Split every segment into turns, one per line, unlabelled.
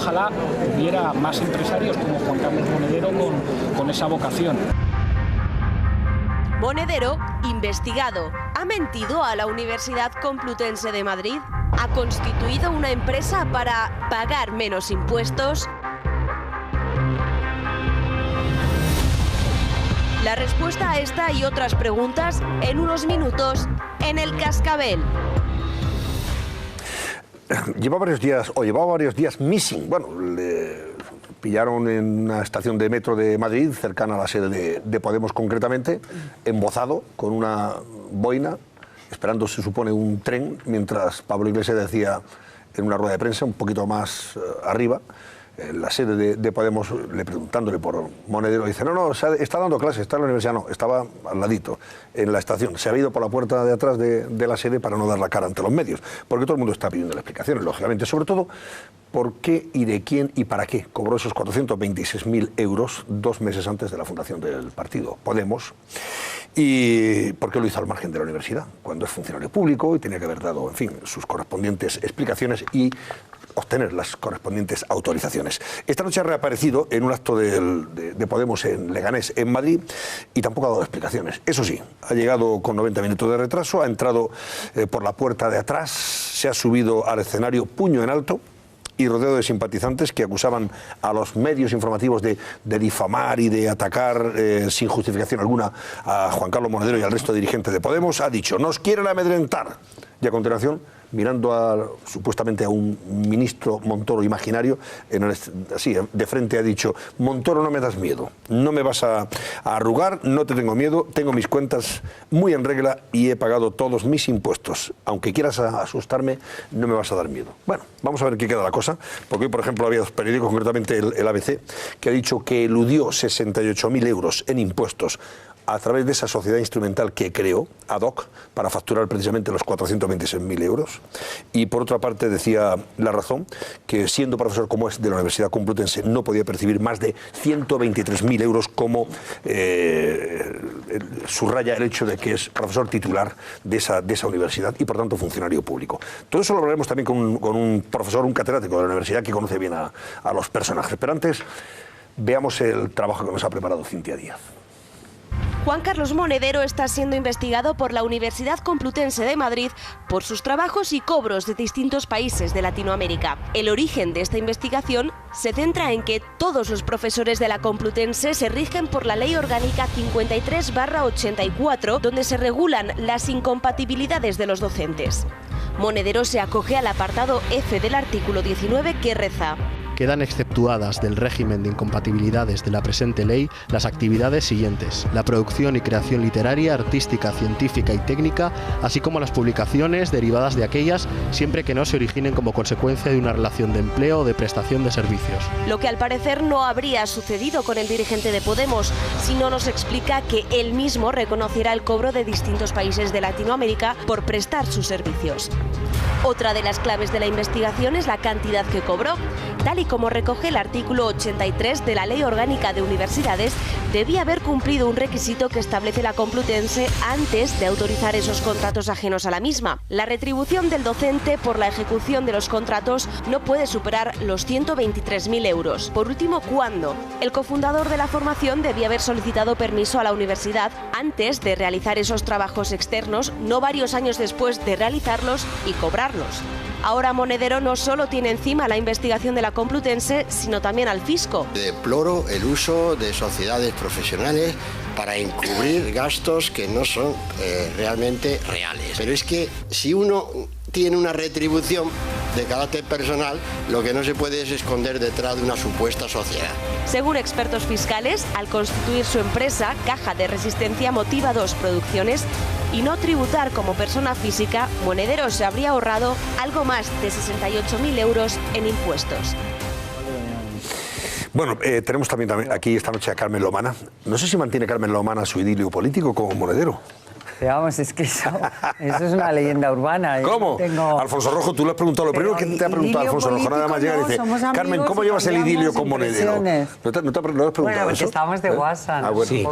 ojalá hubiera más empresarios como Juan Carlos Monedero con esa vocación.
Monedero, investigado, ¿ha mentido a la Universidad Complutense de Madrid? ¿Ha constituido una empresa para pagar menos impuestos? La respuesta a esta y otras preguntas en unos minutos en El Cascabel.
Llevaba varios días missing. Bueno, le pillaron en una estación de metro de Madrid, cercana a la sede de Podemos concretamente, embozado con una boina, esperando, se supone, un tren, mientras Pablo Iglesias decía en una rueda de prensa, un poquito más arriba, en la sede de Podemos, preguntándole por Monedero, dice, no, está dando clases, está en la universidad, no, estaba al ladito, en la estación, se había ido por la puerta de atrás de la sede para no dar la cara ante los medios, porque todo el mundo está pidiendo explicaciones, lógicamente, sobre todo, por qué y de quién y para qué cobró esos 426.000 euros 2 meses antes de la fundación del partido Podemos, y por qué lo hizo al margen de la universidad, cuando es funcionario público y tenía que haber dado, en fin, sus correspondientes explicaciones y obtener las correspondientes autorizaciones. Esta noche ha reaparecido en un acto de Podemos en Leganés, en Madrid, y tampoco ha dado explicaciones. Eso sí, ha llegado con 90 minutos de retraso, ha entrado por la puerta de atrás, se ha subido al escenario puño en alto y rodeado de simpatizantes que acusaban a los medios informativos de difamar y de atacar sin justificación alguna a Juan Carlos Monedero y al resto de dirigentes de Podemos. Ha dicho, nos quieren amedrentar. Y a continuación, mirando supuestamente a un ministro Montoro imaginario, así de frente ha dicho, Montoro, no me das miedo, no me vas a arrugar, no te tengo miedo, tengo mis cuentas muy en regla y he pagado todos mis impuestos. Aunque quieras asustarme, no me vas a dar miedo. Bueno, vamos a ver qué queda la cosa, porque hoy, por ejemplo, había 2 periódicos, concretamente el ABC, que ha dicho que eludió 68.000 euros en impuestos a través de esa sociedad instrumental que creó, ad hoc, para facturar precisamente los 426.000 euros. Y por otra parte decía La Razón que siendo profesor como es de la Universidad Complutense no podía percibir más de 123.000 euros como subraya el hecho de que es profesor titular de esa universidad y por tanto funcionario público. Todo eso lo hablaremos también con un profesor, un catedrático de la universidad que conoce bien a los personajes. Pero antes veamos el trabajo que nos ha preparado Cintia Díaz.
Juan Carlos Monedero está siendo investigado por la Universidad Complutense de Madrid por sus trabajos y cobros de distintos países de Latinoamérica. El origen de esta investigación se centra en que todos los profesores de la Complutense se rigen por la Ley Orgánica 53/84, donde se regulan las incompatibilidades de los docentes. Monedero se acoge al apartado F del artículo 19 que reza:
quedan exceptuadas del régimen de incompatibilidades de la presente ley las actividades siguientes: la producción y creación literaria, artística, científica y técnica, así como las publicaciones derivadas de aquellas, siempre que no se originen como consecuencia de una relación de empleo o de prestación de servicios.
Lo que al parecer no habría sucedido con el dirigente de Podemos, si no nos explica que él mismo reconocerá el cobro de distintos países de Latinoamérica por prestar sus servicios. Otra de las claves de la investigación es la cantidad que cobró. Tal y como recoge el artículo 83 de la Ley Orgánica de Universidades, debía haber cumplido un requisito que establece la Complutense antes de autorizar esos contratos ajenos a la misma. La retribución del docente por la ejecución de los contratos no puede superar los 123.000 euros. Por último, ¿cuándo? El cofundador de la formación debía haber solicitado permiso a la universidad antes de realizar esos trabajos externos, no varios años después de realizarlos y cobrarlos. Ahora Monedero no solo tiene encima la investigación de la Complutense, sino también al fisco.
Deploro el uso de sociedades profesionales para encubrir gastos que no son realmente reales. Pero es que si uno tiene una retribución de carácter personal, lo que no se puede es esconder detrás de una supuesta sociedad.
Según expertos fiscales, al constituir su empresa, Caja de Resistencia Motiva 2 Producciones, y no tributar como persona física, Monedero se habría ahorrado algo más de 68.000 euros en impuestos.
Bueno, tenemos también aquí esta noche a Carmen Lomana. No sé si mantiene Carmen Lomana su idilio político con Monedero.
Pero vamos, es que eso es una leyenda urbana.
¿Cómo? Alfonso Rojo, tú le has preguntado, lo primero que te ha preguntado Alfonso Rojo, nada más llega y dice, Carmen, ¿cómo llevas el idilio con Monedero? ¿No te has preguntado
bueno, porque
eso?
estamos de WhatsApp, ¿no?
Bueno.
Sí,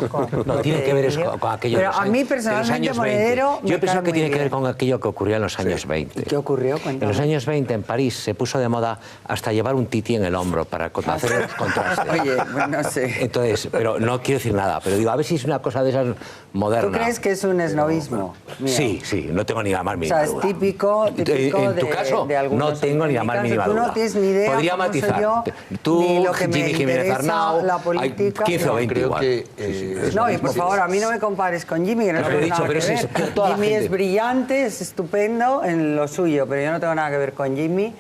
no, tiene que ver eso con aquello
Pero
de los
a mí
años,
personalmente
de los años
Monedero
20. Yo
me
pienso
cae
que
muy
tiene que ver
bien.
con aquello que ocurrió en los años 20.
¿Qué ocurrió?
En los
Cuéntame.
años 20 en París se puso de moda hasta llevar un tití en el hombro para hacer los contrastes.
Oye, pues no sé.
Entonces, pero no quiero decir nada, pero digo, a ver si es una cosa de esas modernas.
¿Tú crees que es un esnovismo? Mira.
Sí, no tengo ni la más
O
mínima
sea, es
duda.
típico
En tu caso,
de algunos
no tengo ni la más mínima
Tú
duda.
no tienes ni idea
Podría
cómo soy
matizar.
yo,
Tú,
ni lo que me
Jimmy Jiménez
interesa
Arnau,
la
hay
política.
15 o 20
creo
igual.
que
No, y por favor, a mí no me compares con Jimmy, que no
Pero
tengo
he dicho,
nada
pero
que
es
ver.
toda la
Jimmy
gente.
es brillante, es estupendo en lo suyo, pero yo no tengo nada que ver con Jimmy.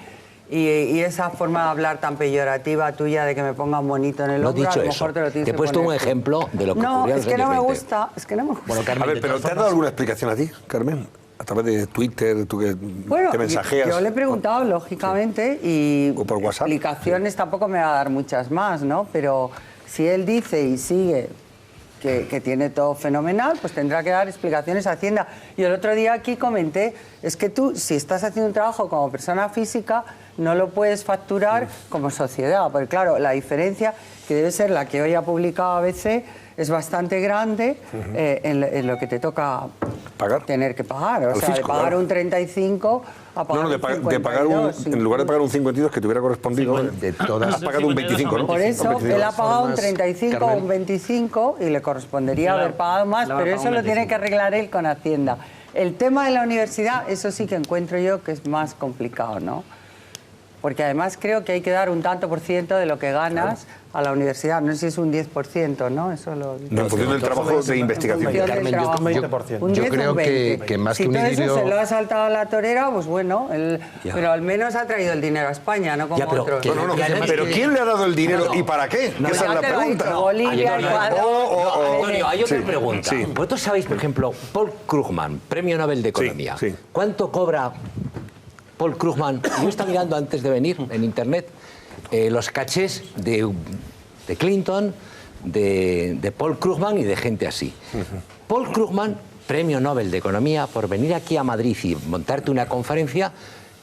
Y esa forma de hablar tan peyorativa tuya de que me ponga un monito en el
No he
hombro, a
dicho
lo
eso.
mejor te lo tienes
Te he
que
puesto un
poner tú.
ejemplo de lo que
No,
ocurría en
es
los
que no
años
me
20.
gusta, es que no me gusta.
Bueno, Carmen,
A ver,
de
pero
todas
¿te has
formas-
dado alguna explicación a ti, Carmen? A través de Twitter, tú que
Bueno,
te mensajeas.
yo le he preguntado, lógicamente, y
O por WhatsApp.
explicaciones tampoco me va a dar muchas más, ¿no? Pero si él dice y sigue que tiene todo fenomenal, pues tendrá que dar explicaciones a Hacienda. Y el otro día aquí comenté, es que tú, si estás haciendo un trabajo como persona física, no lo puedes facturar como sociedad, porque claro, la diferencia, que debe ser la que hoy ha publicado ABC, es bastante grande en lo que te toca
¿Pagar?
tener que pagar. O
Al
sea,
fisco,
de pagar
claro.
un 35 a pagar
No,
un
de pagar un,
52,
en lugar de pagar un 52 que te hubiera correspondido,
de todas-
has pagado un 25, ¿no?
Por eso,
Un 25.
él ha pagado un
formas,
35 o
Carmen.
un 25 y le correspondería
Claro,
haber pagado más,
le
pero
habrá
eso
pagado
lo
un
tiene que
25.
arreglar él con Hacienda. El tema de la universidad, eso sí que encuentro yo que es más complicado, ¿no? Porque además creo que hay que dar un tanto por ciento de lo que ganas a la universidad. No sé si es un 10%, ¿no? Eso lo...
En función del trabajo de investigación.
función del
Carmen, yo-
trabajo.
yo-
Un
yo
10 o
creo
un
que
20.
más
si
que un
todo
idilio-
eso se lo ha saltado a la torera, pues bueno,
Ya.
pero al menos ha traído el dinero a España, no como
Ya, pero
otros.
que-
No,
Y además
pero
que-
¿quién le ha dado el dinero
No,
y para qué?
no,
Esa es
Ya
la
te lo ha
pregunta.
dicho Bolivia,
Antonio,
Ecuador.
Antonio, hay otra
Sí,
pregunta.
sí.
Vosotros sabéis, por ejemplo, Paul Krugman, Premio Nobel de Economía.
sí.
¿Cuánto cobra Paul Krugman? Yo estaba mirando antes de venir en internet los cachés de Clinton, de Paul Krugman y de gente así. Paul Krugman, Premio Nobel de Economía, por venir aquí a Madrid y montarte una conferencia,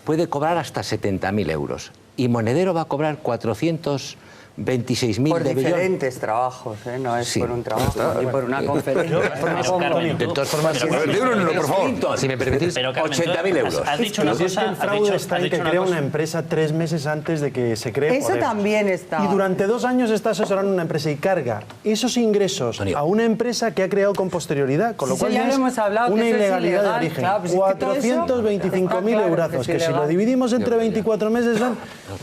puede cobrar hasta 70.000 euros. Y Monedero va a cobrar 426.000
Por
de Bellón.
diferentes trabajos, ¿eh? No es
Sí.
por un trabajo, ni por una conferencia.
De todas formas,
A ver, díganoslo, por favor.
Clinton, si me permitís,
Pero, Carmen,
80.000 euros.
Has dicho una
Si es que
cosa...
el fraude está en que crea
crea
una empresa 3 meses antes de que se cree
Eso
Podemos.
también está.
Y durante 2 años está asesorando una empresa y carga esos ingresos
Antonio.
a una empresa que ha creado con posterioridad, con lo
Sí,
cual
sí, ya
ya
lo
es
hemos hablado,
una
que eso es
ilegalidad de
ilegal.
origen.
Claro, pues es que todo eso
425.000
está claro
eurazos,
que es
que si lo
ilegal.
dividimos entre 24 meses son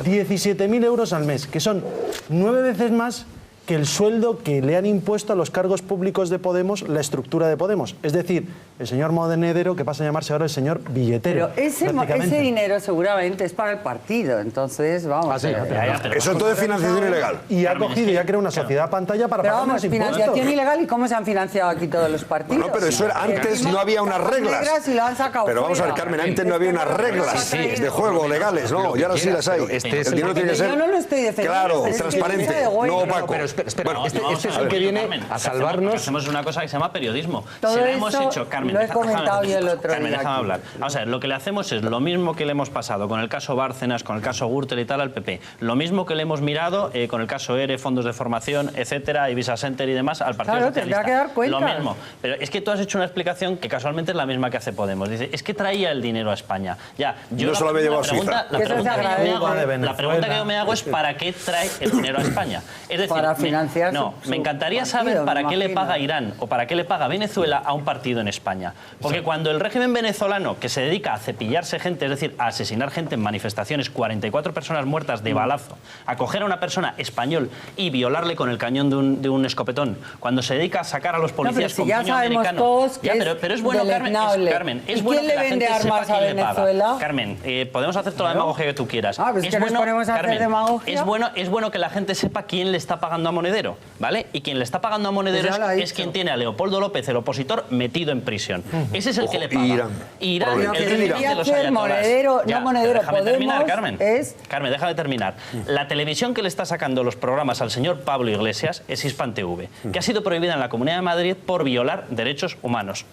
17.000 euros al mes, que son 9 veces más que el sueldo que le han impuesto a los cargos públicos de Podemos, la estructura de Podemos. Es decir, el señor Monedero, que pasa a llamarse ahora el señor Billetero.
Pero ese
prácticamente.
dinero seguramente es para el partido, entonces vamos.
Eso es todo de financiación ilegal.
Y ha
Carmen,
cogido y ha creado una sociedad pantalla para
Pero
pagar
vamos,
los impuestos.
financiación ilegal, ¿y cómo se han financiado aquí todos los partidos?
Bueno, pero eso era, antes no había unas reglas.
Negras y lo han sacado
Pero vamos a ver,
fuera.
Carmen, antes no había unas reglas de juego legales, ¿no? Y ahora sí las hay.
este es
El
el
dinero tiene que
Yo
ser
no lo estoy defendiendo,
claro,
es que
transparente,
piensa de huelga.
no opaco.
pero espera,
Bueno,
este
vamos
es
a
el
ver,
que viene
Carmen,
a
hacemos-
salvarnos.
Hacemos una cosa que se llama periodismo.
Todo
Se la
eso
hemos hecho, Carmen.
lo he
déjame-
comentado yo el otro
Carmen,
día
déjame
aquí.
hablar. Vamos a ver, lo que le hacemos es lo mismo que le hemos pasado con el caso Bárcenas, con el caso Gürtel y tal al PP. Lo mismo que le hemos mirado con el caso ERE, fondos de formación, etcétera, Ibiza Center y demás al Partido
Claro,
Socialista.
tendrá que dar cuenta.
Lo mismo. Pero es que tú has hecho una explicación que casualmente es la misma que hace Podemos. Dice, es que traía el dinero a España. Ya, yo
No se lo había llevado a Suiza.
Que eso se agradece.
La pregunta que yo me hago es ¿para qué trae el dinero a España? Es decir,
Para financiar
no,
su
me encantaría
partido,
saber
me
para qué le
imagino.
paga Irán o para qué le paga Venezuela a un partido en España. Porque cuando el régimen venezolano, que se dedica a cepillarse gente, es decir, a asesinar gente en manifestaciones, 44 personas muertas de balazo, a coger a una persona español y violarle con el cañón de un escopetón, cuando se dedica a sacar a los
pero
policías
si
con
ya
puño
sabemos
americano.
todos que
Ya,
es
pero es bueno, Carmen,
deleznable.
Carmen, es
¿Y
bueno
quién
que
le
la
vende
gente sepa
armas a
quién le paga.
Venezuela?
Carmen, podemos hacer toda la demagogia que tú quieras.
Ah, pues es que nos ponemos a hacer demagogia.
Es bueno que la gente sepa quién le está pagando a Monedero, ¿vale? Y quien le está pagando a Monedero
Pues ya lo ha
es
dicho.
quien tiene a Leopoldo López, el opositor, metido en prisión. Ese es el que le paga.
Irán.
Irán,
Problema.
el
Lo que
régimen
debería
de los
hacer
ayatolás.
Monedero,
Ya,
no Monedero,
déjame terminar,
Podemos,
Carmen.
es...
Carmen, déjame terminar. La televisión que le está sacando los programas al señor Pablo Iglesias es Hispan TV, que ha sido prohibida en la Comunidad de Madrid por violar derechos humanos.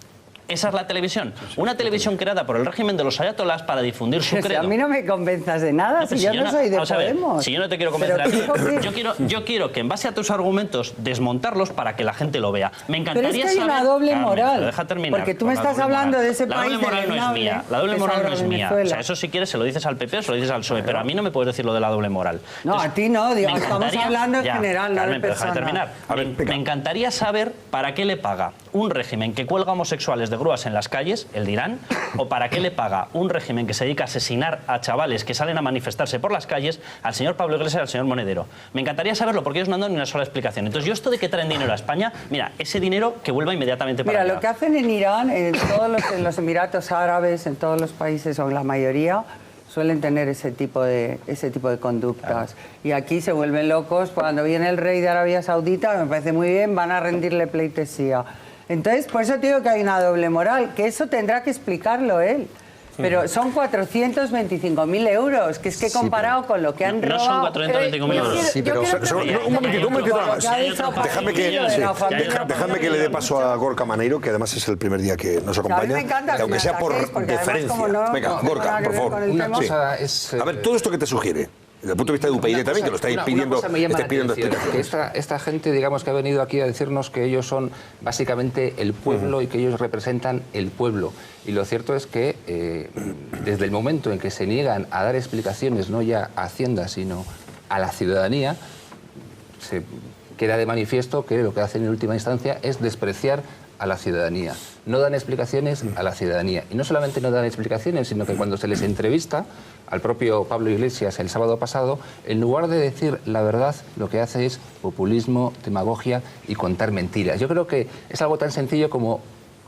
Esa es la televisión. Una televisión creada por el régimen de los ayatolás para difundir su credo.
A mí no me convenzas de nada,
No,
si
pero
yo no soy de Podemos.
Si yo no te quiero convencer a ti, yo quiero que en base a tus argumentos desmontarlos para que la gente lo vea. Me encantaría
pero es que hay
saber,
una doble
Carmen,
moral.
pero deja terminar.
Porque tú me estás hablando de ese país.
La doble moral no es mía. La doble moral no es mía. O sea, eso si quieres se lo dices al PP o se lo dices al PSOE, pero a mí no me puedes decir lo de la doble moral.
No,
Entonces,
a ti no, digo,
me
estamos
encantaría-
hablando en
Ya,
general, no de
Carmen, pero déjame
personas.
terminar. Me encantaría saber para qué le paga un régimen que cuelga homosexuales de grúas en las calles, el de Irán, o para qué le paga un régimen que se dedica a asesinar a chavales que salen a manifestarse por las calles al señor Pablo Iglesias y al señor Monedero. Me encantaría saberlo porque ellos no han dado ni una sola explicación. Entonces, yo esto de que traen dinero a España, mira, ese dinero que vuelva inmediatamente para
Mira,
allá.
lo que hacen en Irán, en los Emiratos Árabes, en todos los países, o en la mayoría, suelen tener ese tipo de conductas. Y aquí se vuelven locos cuando viene el rey de Arabia Saudita, me parece muy bien, van a rendirle pleitesía. Entonces, por eso te digo que hay una doble moral, que eso tendrá que explicarlo él. Pero son 425.000 euros, que es que comparado con lo que han robado...
No son 425.000 euros.
Sí, pero un momentito nada más. Déjame que le dé paso a Gorka Maneiro, que además es el primer día que nos acompaña.
A mí me encanta
que aunque
que
sea
me
por
ataquéis, porque además,
deferencia.
como no-
Venga,
no tengo
Gorka,
nada que
por
ver
favor.
con el tema.
cosa es...
A ver, todo esto que te sugiere, desde el punto de vista de UPyD también, que lo estáis pidiendo,
Una cosa me llama la
estáis pidiendo
atención,
explicaciones.
que esta gente, digamos, que ha venido aquí a decirnos que ellos son básicamente el pueblo y que ellos representan el pueblo. Y lo cierto es que desde el momento en que se niegan a dar explicaciones, no ya a Hacienda, sino a la ciudadanía, se queda de manifiesto que lo que hacen en última instancia es despreciar a la ciudadanía. No dan explicaciones a la ciudadanía. Y no solamente no dan explicaciones, sino que cuando se les entrevista al propio Pablo Iglesias el sábado pasado, en lugar de decir la verdad, lo que hace es populismo, demagogia y contar mentiras. Yo creo que es algo tan sencillo como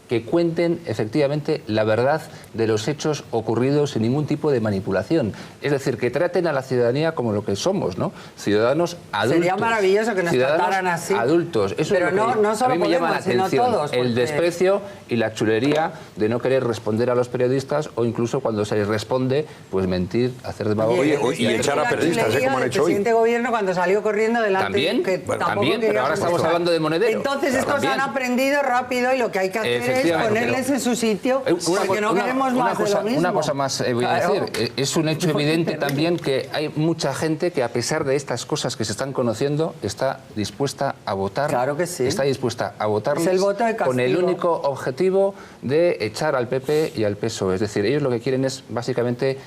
que cuenten efectivamente la verdad de los hechos ocurridos sin ningún tipo de manipulación. Es decir, que traten a la ciudadanía como lo que somos, ¿no? Ciudadanos adultos.
Sería maravilloso que nos
ciudadanos
trataran así.
adultos. Eso
Pero
es lo que
no solo
a mí me llama la
Podemos, sino
atención.
todos,
El
porque-
desprecio y la chulería de no querer responder a los periodistas o incluso cuando se les responde, pues mentir, hacer demagogia.
Oye, y echar a periodistas, como han hecho hoy.
El presidente gobierno cuando salió corriendo delante...
También,
que
bueno,
tampoco
también, pero
quería
ahora estamos
contestar.
hablando de Monedero.
Entonces
Claro,
estos
también.
han aprendido rápido y lo que hay que hacer es
Efectivamente,
ponerles
pero-
en su sitio porque no queremos más de lo mismo.
Una cosa más voy a
Claro.
decir. Es un hecho evidente también que hay mucha gente que a pesar de estas cosas que se están conociendo está dispuesta a votar.
Claro que sí.
Está dispuesta a votar
Es el voto de
con el
castigo.
único objetivo de echar al PP y al PSOE. Es decir, ellos lo que quieren es básicamente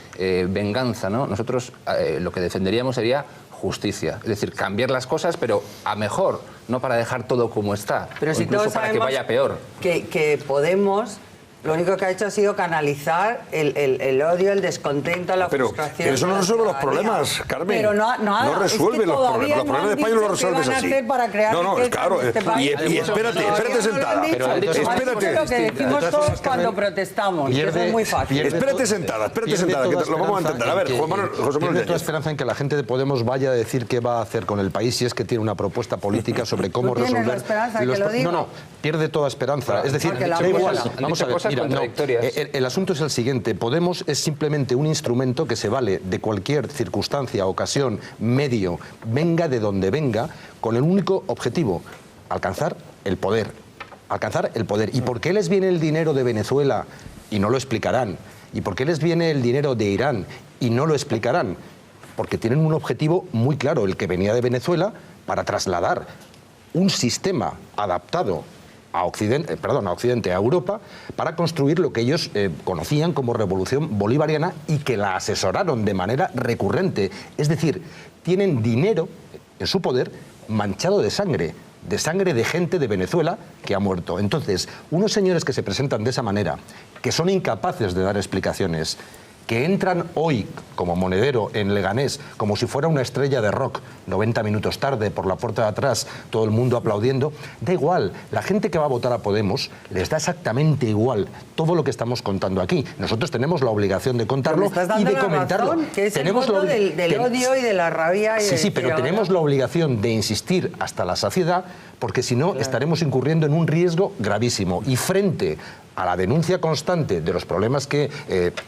venganza, ¿no? Nosotros lo que defenderíamos sería justicia, es decir, cambiar las cosas, pero a mejor, no para dejar todo como está,
Pero
o
si
incluso
todos
para que
sabemos
vaya peor.
que Podemos lo único que ha hecho ha sido canalizar el odio, el descontento, la
Pero
frustración.
eso no
de la
resuelve los
ciudadanía.
problemas, Carmen.
Pero no
resuelve
es que
los problemas.
todavía
Los problemas de España no los resuelves
van a
así.
hacer para crear
No,
riqueza
claro.
en este país.
Y espérate, espérate sentada.
Pero han dicho-
Espérate.
Lo que decimos todos cuando protestamos, que eso es muy fácil.
Espérate sentada, que lo vamos a entender. A ver, José Manuel
Pierde toda
Yáñez.
esperanza en que la gente de Podemos vaya a decir qué va a hacer con el país si es que tiene una propuesta política sobre cómo
¿Tú tienes
resolver.
la esperanza
y
que lo diga?
No, pierde toda esperanza. Es decir,
Porque la
da igual.
abuela.
Vamos a ver,
cosas
mira, no,
contradictorias.
el asunto es el siguiente. Podemos es simplemente un instrumento que se vale de cualquier circunstancia, ocasión, medio, venga de donde venga, con el único objetivo, alcanzar el poder. Alcanzar el poder. ¿Y por qué les viene el dinero de Venezuela? Y no lo explicarán. ¿Y por qué les viene el dinero de Irán? Y no lo explicarán. Porque tienen un objetivo muy claro, el que venía de Venezuela, para trasladar un sistema adaptado a Occidente, a Europa, para construir lo que ellos conocían como revolución bolivariana y que la asesoraron de manera recurrente. Es decir, tienen dinero en su poder manchado de sangre de gente de Venezuela que ha muerto. Entonces, unos señores que se presentan de esa manera, que son incapaces de dar explicaciones, que entran hoy como Monedero en Leganés, como si fuera una estrella de rock, 90 minutos tarde, por la puerta de atrás, todo el mundo aplaudiendo, da igual. La gente que va a votar a Podemos les da exactamente igual todo lo que estamos contando aquí. Nosotros tenemos la obligación de contarlo
Pero me estás
y
dando
de
la
comentarlo.
razón, que es
Tenemos
el voto
la
del odio y de la rabia. Y
Sí, pero tenemos la obligación de insistir hasta la saciedad, porque si no estaremos incurriendo en un riesgo gravísimo. Y frente
a la denuncia constante de los problemas que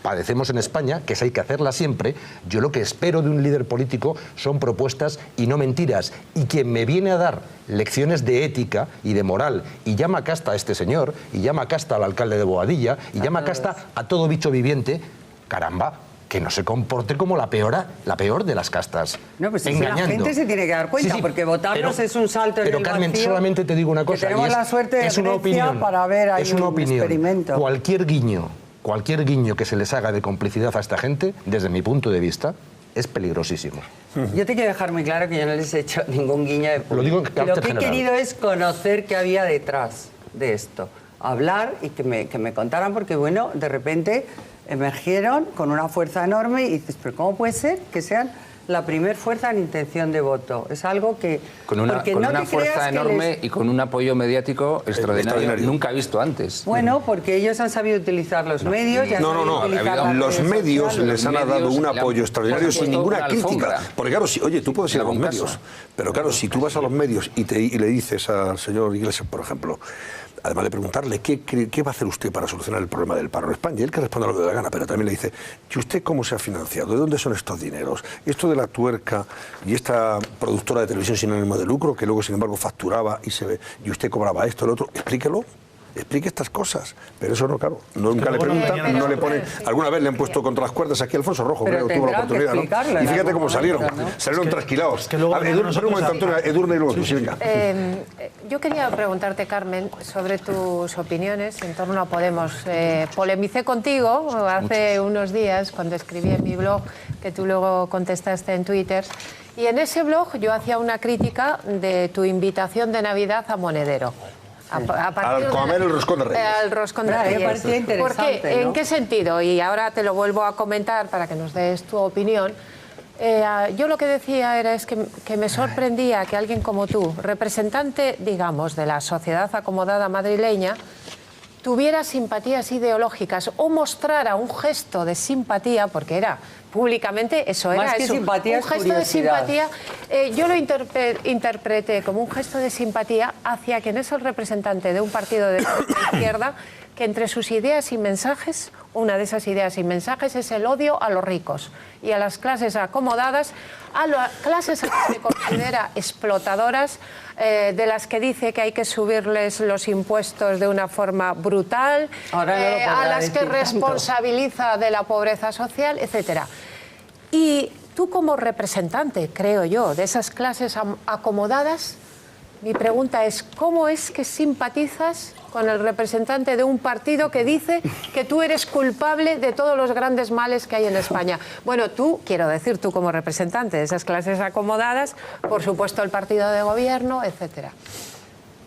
padecemos en España, que esa hay que hacerla siempre, yo lo que espero de un líder político son propuestas y no mentiras. Y quien me viene a dar lecciones de ética y de moral y llama casta a este señor, y llama casta al alcalde de Boadilla, y llama casta a todo bicho viviente, caramba, que no se comporte como la peor de las castas.
No, pues
engañando.
La gente se tiene que dar cuenta, porque votarnos es un salto en el
Pero Carmen,
vacío,
solamente te digo una cosa.
Que tenemos la suerte de
una opinión,
para ver ahí
es una
un
opinión.
experimento.
Cualquier guiño que se les haga de complicidad a esta gente, desde mi punto de vista, es peligrosísimo.
Yo te quiero dejar muy claro que yo no les he hecho ningún guiño de público.
Lo digo en carácter
Lo que
general.
he querido es conocer qué había detrás de esto. Hablar y que me contaran, porque bueno, de repente emergieron con una fuerza enorme y dices, pero ¿cómo puede ser que sean la primer fuerza en intención de voto? Es algo que...
Con una fuerza enorme y con un apoyo mediático extraordinario, nunca visto antes.
Bueno, porque ellos han sabido utilizar los medios.
Los medios les han dado un apoyo extraordinario sin ninguna crítica. Porque claro, oye, tú puedes ir a los medios, pero claro, si tú vas a los medios y le dices al señor Iglesias, por ejemplo, además de preguntarle qué va a hacer usted para solucionar el problema del paro en España, y él que responda lo que le da gana, pero también le dice, ¿y usted cómo se ha financiado? ¿De dónde son estos dineros? Esto de la tuerca y esta productora de televisión sin ánimo de lucro, que luego sin embargo facturaba y usted cobraba esto, lo otro, explíquelo. Explique estas cosas, pero eso no, claro, nunca le preguntan, no le ponen. Alguna vez le han puesto contra las cuerdas aquí a Alfonso Rojo, creo, tuvo la oportunidad, ¿no? Y fíjate cómo salieron, salieron trasquilados. Edurne y luego tú, sí, venga.
Yo quería preguntarte, Carmen, sobre tus opiniones en torno a Podemos. Polemicé contigo hace unos días cuando escribí en mi blog, que tú luego contestaste en Twitter, y en ese blog yo hacía una crítica de tu invitación de Navidad a Monedero.
Al comer el roscón de Reyes.
Al roscón de Reyes.
Me parecía interesante,
¿Por qué?
¿no?
¿En qué sentido? Y ahora te lo vuelvo a comentar para que nos des tu opinión. Yo lo que decía es que me sorprendía que alguien como tú, representante, digamos, de la sociedad acomodada madrileña, tuviera simpatías ideológicas o mostrara un gesto de simpatía, porque era públicamente eso,
Más
era
que
eso,
simpatía,
un gesto de
curiosidad.
simpatía. Yo lo interpreté como un gesto de simpatía hacia quien es el representante de un partido de izquierda que entre sus ideas y mensajes, una de esas ideas y mensajes es el odio a los ricos y a las clases acomodadas, a las clases a las que considera explotadoras, de las que dice que hay que subirles los impuestos de una forma brutal, a las que responsabiliza de la pobreza social, etcétera. Y tú como representante, creo yo, de esas clases acomodadas, mi pregunta es, ¿cómo es que simpatizas con el representante de un partido que dice que tú eres culpable de todos los grandes males que hay en España? Bueno, tú, quiero decir, tú como representante de esas clases acomodadas, por supuesto el partido de gobierno, etcétera.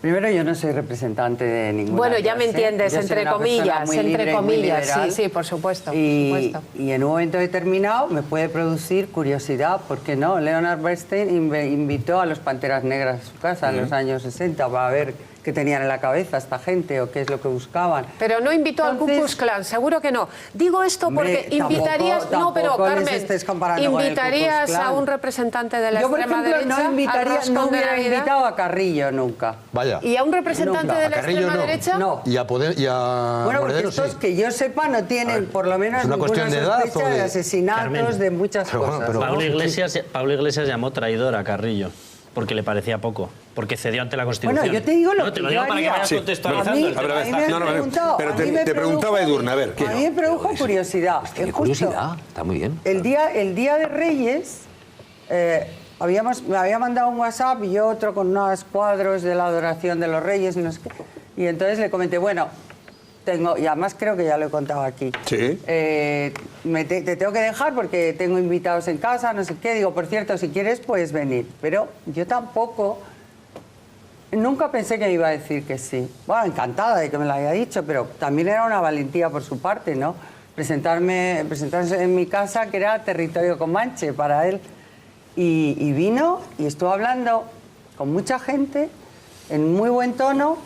Primero, yo no soy representante de ninguna
Bueno, ya
clase.
me entiendes,
Yo soy
entre
una
comillas,
persona muy libre y muy liberal.
sí, por supuesto.
Y en un momento determinado me puede producir curiosidad, ¿por qué no? Leonard Bernstein invitó a los Panteras Negras a su casa en los años 60 para ver qué tenían en la cabeza esta gente o qué es lo que buscaban.
Pero no invitó al Ku Klux Klan, seguro que no. Digo esto porque invitarías... No, pero Carmen, ¿invitarías a un representante de la extrema derecha?
Yo, por ejemplo, no hubiera invitado a Carrillo nunca.
Vaya.
¿Y a un representante de la extrema derecha?
No.
Y a
Bueno, porque
Monedero,
estos,
sí.
que yo sepa, no tienen por lo menos
¿Es una
ninguna
cuestión de edad
sospecha
o
de
de
asesinatos,
Carmen,
de muchas cosas.
Pablo Iglesias llamó traidor a Carrillo porque le parecía poco, porque cedió ante la Constitución.
Bueno, yo te digo lo
no, te lo
que
digo
yo
para que
haría.
vayas contextualizando.
Pero te preguntaba Edurne, a ver, ¿qué?
A mí me produjo curiosidad.
Tiene curiosidad, está muy bien.
El día de Reyes, me había mandado un WhatsApp y yo otro con unos cuadros de la adoración de los Reyes y no sé qué. Y entonces le comenté, bueno, y además creo que ya lo he contado aquí.
Sí.
Te tengo que dejar porque tengo invitados en casa, no sé qué. Digo, por cierto, si quieres puedes venir. Pero yo tampoco, nunca pensé que me iba a decir que sí. Bueno, encantada de que me lo haya dicho, pero también era una valentía por su parte, ¿no? Presentarse en mi casa, que era territorio comanche para él. Y vino y estuvo hablando con mucha gente, en muy buen tono,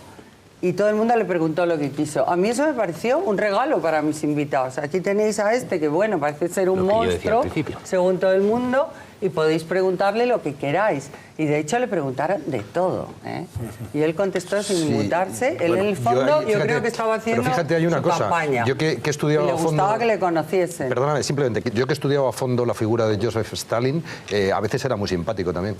y todo el mundo le preguntó lo que quiso. A mí eso me pareció un regalo para mis invitados. Aquí tenéis a este, que bueno, parece ser un monstruo, según todo el mundo, y podéis preguntarle lo que queráis. Y de hecho le preguntaron de todo, ¿eh? Y él contestó sin inmutarse. Él en el fondo yo creo que estaba haciendo su campaña.
Yo que he estudiado
y le
a fondo...
gustaba que le conociesen.
Perdóname, simplemente, yo que he estudiado a fondo la figura de Joseph Stalin, a veces era muy simpático también.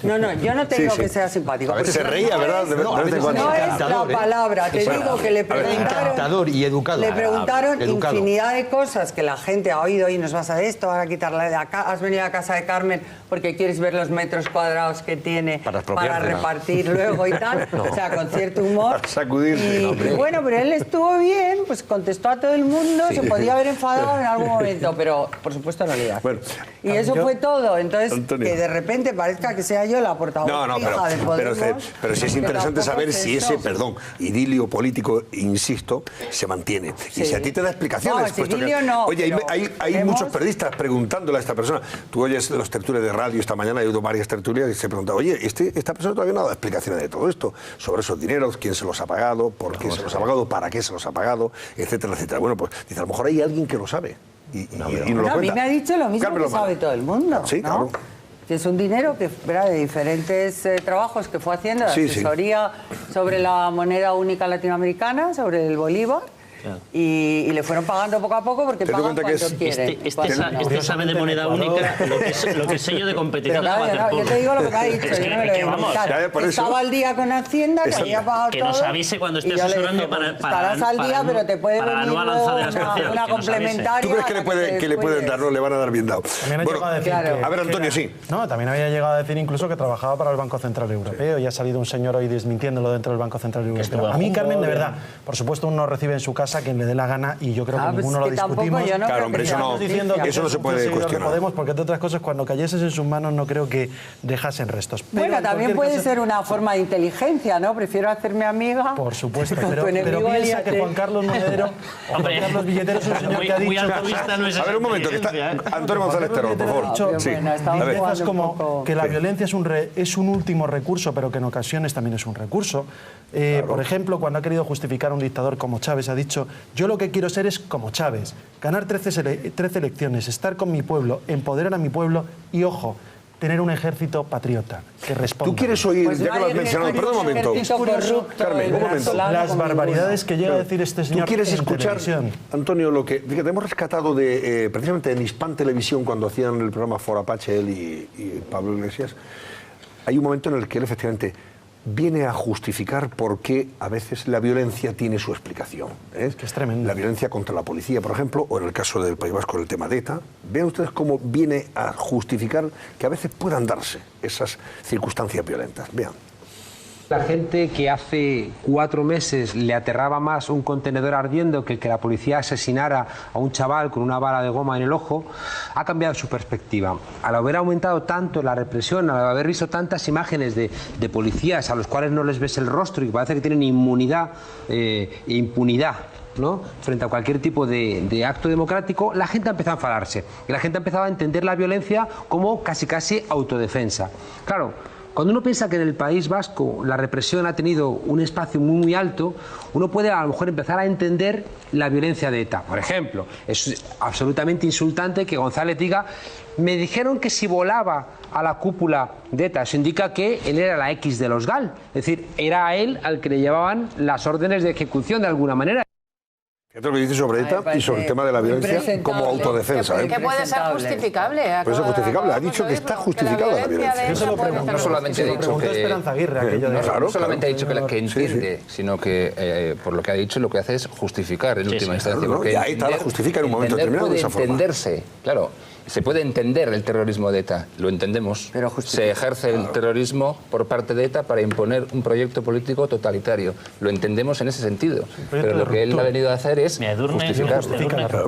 No, yo no tengo que sea simpático.
A veces se reía, ¿verdad?
No es la palabra. Te digo que le preguntaron...
Encantador y educado.
Le preguntaron infinidad de cosas que la gente ha oído. Y nos vas a esto, ahora quitarla de acá. Has venido a casa de Carmen porque quieres ver los metros cuadrados que tiene para repartir luego y tal. O sea, con cierto humor.
Para sacudirse.
Y bueno, pero él estuvo bien, pues contestó a todo el mundo. Se podía haber enfadado en algún momento, pero por supuesto no le hace. Bueno, y eso fue todo. Entonces, Antonio, que de repente parezca que sea yo la portavoz fija de Podemos.
Pero sí es interesante saber si ese, idilio político, insisto, se mantiene. Y si a ti te da explicaciones.
No, idilio no.
Oye, hay muchos periodistas preguntándole a esta persona. Tú oyes los tertulios de radio esta mañana, he oído varias tertulias y se pregunta, oye, esta persona todavía no ha dado explicaciones de todo esto, sobre esos dineros, quién se los ha pagado, por qué se los ha pagado, para qué se los ha pagado, etcétera, etcétera. Bueno, pues dice, a lo mejor hay alguien que lo sabe. Y no lo cuenta.
A mí me ha dicho lo mismo que sabe todo el mundo.
Sí, claro.
Que es un dinero que era de diferentes trabajos que fue haciendo, de asesoría sobre la moneda única latinoamericana, sobre el bolívar. Claro. Y le fueron pagando poco a poco porque pagan cuando quieren.
Este sabe de moneda única lo que es sello de competición.
Pero claro, yo te digo lo que me ha dicho, yo no me lo voy a inventar. Estaba al día con Hacienda, que había pagado todo.
Que nos avise cuando esté asesorando para
estarás al día, pero te puede venir una complementaria.
¿Tú crees que le pueden dar? No, le van a dar bien dado.
Bueno, a
ver, Antonio, sí.
No, también había llegado a decir incluso que trabajaba para el Banco Central Europeo y ha salido un señor hoy desmintiéndolo dentro del Banco Central Europeo. A mí, Carmen, de verdad, por supuesto, uno recibe en su casa quien le dé la gana y yo creo que ninguno lo discutimos.
Claro, hombre, eso no se puede cuestionar.
Podemos, porque entre otras cosas, cuando cayeses en sus manos no creo que dejasen restos.
Bueno, también puede ser una forma de inteligencia, ¿no? Prefiero hacerme amiga.
Por supuesto, pero piensa que Juan Carlos Monedero, Juan Carlos Billetero es un señor que ha dicho...
A ver, un momento, que está Antonio González Terror, por favor.
Dices como que la violencia es un último recurso, pero que en ocasiones también es un recurso. Por ejemplo, cuando ha querido justificar a un dictador como Chávez, ha dicho, yo lo que quiero ser es como Chávez, ganar 13 elecciones, estar con mi pueblo, empoderar a mi pueblo y, ojo, tener un ejército patriota que responda.
¿Tú quieres oír, pues ya que lo has mencionado, perdón un momento,
Carmen,
un momento,
las barbaridades que llega a decir este señor?
¿Tú quieres escuchar, Antonio, lo que hemos rescatado de precisamente en Hispan Televisión cuando hacían el programa For Apache, él y Pablo Iglesias? Hay un momento en el que él efectivamente viene a justificar por qué a veces la violencia tiene su explicación.
Que es tremendo.
La violencia contra la policía, por ejemplo, o en el caso del País Vasco, el tema de ETA. Vean ustedes cómo viene a justificar que a veces puedan darse esas circunstancias violentas. Vean.
La gente que hace 4 meses le aterraba más un contenedor ardiendo que la policía asesinara a un chaval con una bala de goma en el ojo, ha cambiado su perspectiva. Al haber aumentado tanto la represión, al haber visto tantas imágenes de policías a los cuales no les ves el rostro y que parece que tienen inmunidad e impunidad, ¿no?, frente a cualquier tipo de acto democrático, la gente ha empezado a enfadarse y la gente ha empezado a entender la violencia como casi autodefensa. Claro, cuando uno piensa que en el País Vasco la represión ha tenido un espacio muy alto, uno puede a lo mejor empezar a entender la violencia de ETA. Por ejemplo, es absolutamente insultante que González diga, me dijeron que si volaba a la cúpula de ETA, eso indica que él era la X de los GAL, es decir, era a él al que le llevaban las órdenes de ejecución de alguna manera.
Fíjate lo que dice sobre ETA y sobre el tema de la violencia como autodefensa.
Que puede ser justificable.
Puede ser justificable. Ha dicho que está justificada la violencia.
No solamente ha dicho que... No solamente ha dicho que entiende, sino que por lo que ha dicho lo que hace es justificar en última instancia.
Y ahí está, justifica en un momento determinado de esa forma.
Entenderse, claro. Se puede entender el terrorismo de ETA, lo entendemos. Se ejerce el terrorismo por parte de ETA para imponer un proyecto político totalitario. Lo entendemos en ese sentido. Pero lo que él ha venido a hacer es justificar.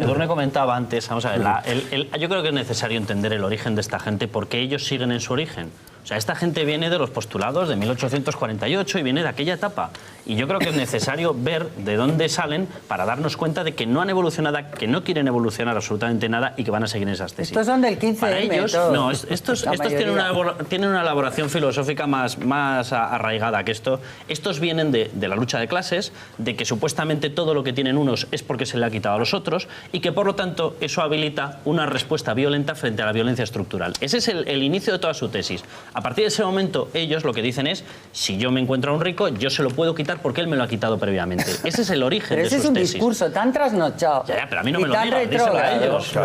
Edurne comentaba antes, vamos a ver, yo creo que es necesario entender el origen de esta gente porque ellos siguen en su origen. O sea, esta gente viene de los postulados de 1848 y viene de aquella etapa. Y yo creo que es necesario ver de dónde salen para darnos cuenta de que no han evolucionado, que no quieren evolucionar absolutamente nada y que van a seguir en esas tesis.
Estos son del 15M.
Para ellos,
todos.
no, estos tienen una elaboración filosófica más arraigada que esto. Estos vienen de la lucha de clases, de que supuestamente todo lo que tienen unos es porque se le ha quitado a los otros y que por lo tanto eso habilita una respuesta violenta frente a la violencia estructural. Ese es el inicio de toda su tesis. A partir de ese momento ellos lo que dicen es, si yo me encuentro a un rico, yo se lo puedo quitar porque él me lo ha quitado previamente. Ese es el origen de sus tesis.
Ese es un discurso tan trasnochado.
Ya, pero a mí no me lo digas, díselo a ellos.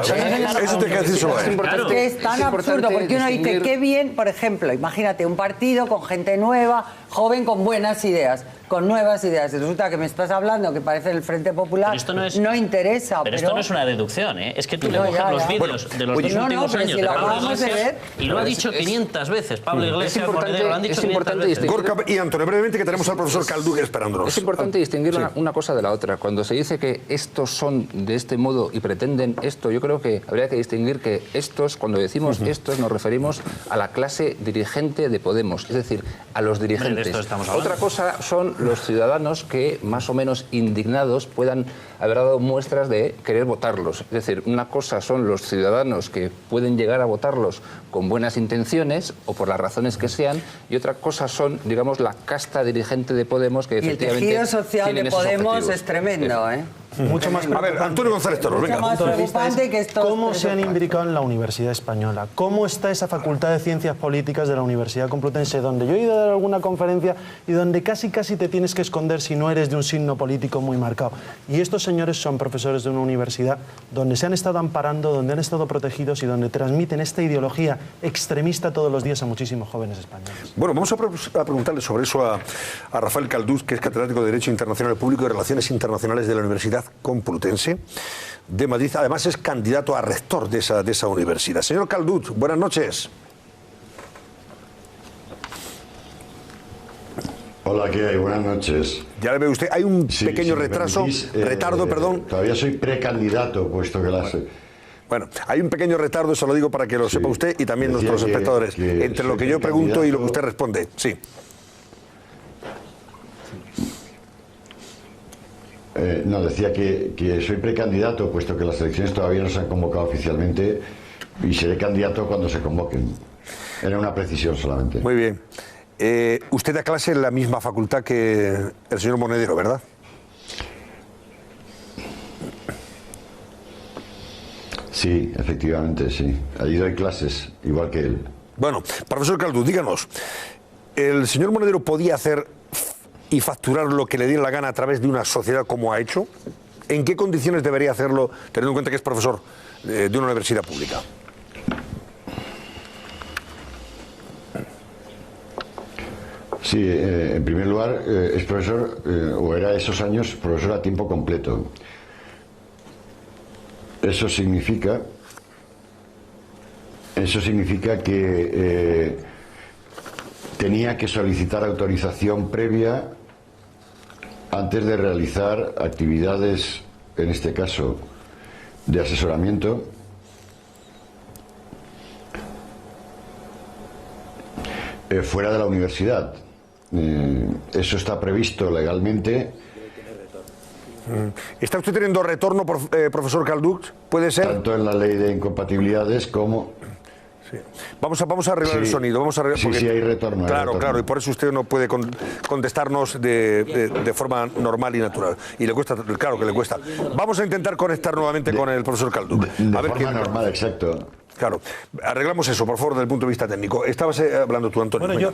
Eso te queda decir solo a él.
Que es tan absurdo, porque uno dice, qué bien, por ejemplo, imagínate un partido con gente nueva, joven, con buenas ideas, con nuevas ideas. Y resulta que me estás hablando que parece el Frente Popular,
esto
no interesa.
Pero esto no es una deducción, ¿eh? Es que tú le coges los vídeos de los
Oye,
dos últimos años
si
de Pablo
acabamos de
Iglesias
ver,
y lo ha dicho 500 veces. Pablo Iglesias, Monedero, lo han dicho 500 veces.
Gorka y Antonio, brevemente, que tenemos al profesor Calduc esperándonos.
Es importante distinguir una cosa de la otra. Cuando se dice que estos son de este modo y pretenden esto, yo creo que habría que distinguir que estos, cuando decimos estos, nos referimos a la clase dirigente de Podemos, es decir, a los dirigentes.
De esto estamos hablando.
Otra cosa son los ciudadanos que, más o menos indignados, puedan haber dado muestras de querer votarlos. Es decir, una cosa son los ciudadanos que pueden llegar a votarlos con buenas intenciones o por las razones que sean, y otra cosa son, digamos, la casta dirigente de Podemos que efectivamente
y el tejido social de Podemos es tremendo, ¿eh?
Mucho más
A ver, Antonio González Toros, venga.
Mucho más preocupante que estos
¿Cómo
tres
se
o
han
cuatro.
imbricado en la Universidad Española? ¿Cómo está esa Facultad de Ciencias Políticas de la Universidad Complutense, donde yo he ido a dar alguna conferencia y donde casi te tienes que esconder si no eres de un signo político muy marcado? Y estos señores son profesores de una universidad donde se han estado amparando, donde han estado protegidos y donde transmiten esta ideología extremista todos los días a muchísimos jóvenes españoles.
Bueno, vamos a preguntarle sobre eso a Rafael Calduc, que es catedrático de Derecho Internacional Público y Relaciones Internacionales de la Universidad Complutense de Madrid. Además es candidato a rector de esa universidad. Señor Calduc, buenas noches.
Hola, ¿qué hay? Buenas noches.
Ya le ve usted, hay un
Sí,
pequeño
si me
retraso,
permitís,
retardo, perdón.
Todavía soy precandidato, puesto que las...
Bueno, hay un pequeño retardo, se lo digo para que lo sepa usted y también
Decía
nuestros
que
espectadores, entre lo que yo pregunto y lo que usted responde. Sí.
No, decía que soy precandidato, puesto que las elecciones todavía no se han convocado oficialmente, y seré candidato cuando se convoquen. Era una precisión solamente.
Muy bien. Usted da clase en la misma facultad que el señor Monedero, ¿verdad?
Sí, efectivamente, sí. Allí doy clases, igual que él.
Bueno, profesor Calduc, díganos, ¿el señor Monedero podía hacer y facturar lo que le diera la gana a través de una sociedad como ha hecho? ¿En qué condiciones debería hacerlo, teniendo en cuenta que es profesor de una universidad pública?
Sí, en primer lugar, es profesor, o era esos años profesor a tiempo completo. Eso significa que tenía que solicitar autorización previa antes de realizar actividades, en este caso, de asesoramiento, fuera de la universidad. Eso está previsto legalmente.
¿Está usted teniendo retorno, profesor Calduc? ¿Puede ser?
Tanto en la ley de incompatibilidades como...
Sí. Vamos a arreglar el sonido. Vamos a arreglar,
sí, sí, hay retorno.
Claro, y por eso usted no puede contestarnos de forma normal y natural. Y le cuesta, claro que le cuesta. Vamos a intentar conectar nuevamente con el profesor Calduc.
De forma normal, exacto.
Claro, arreglamos eso, por favor, desde el punto de vista técnico. Estabas hablando tú, Antonio.
Bueno,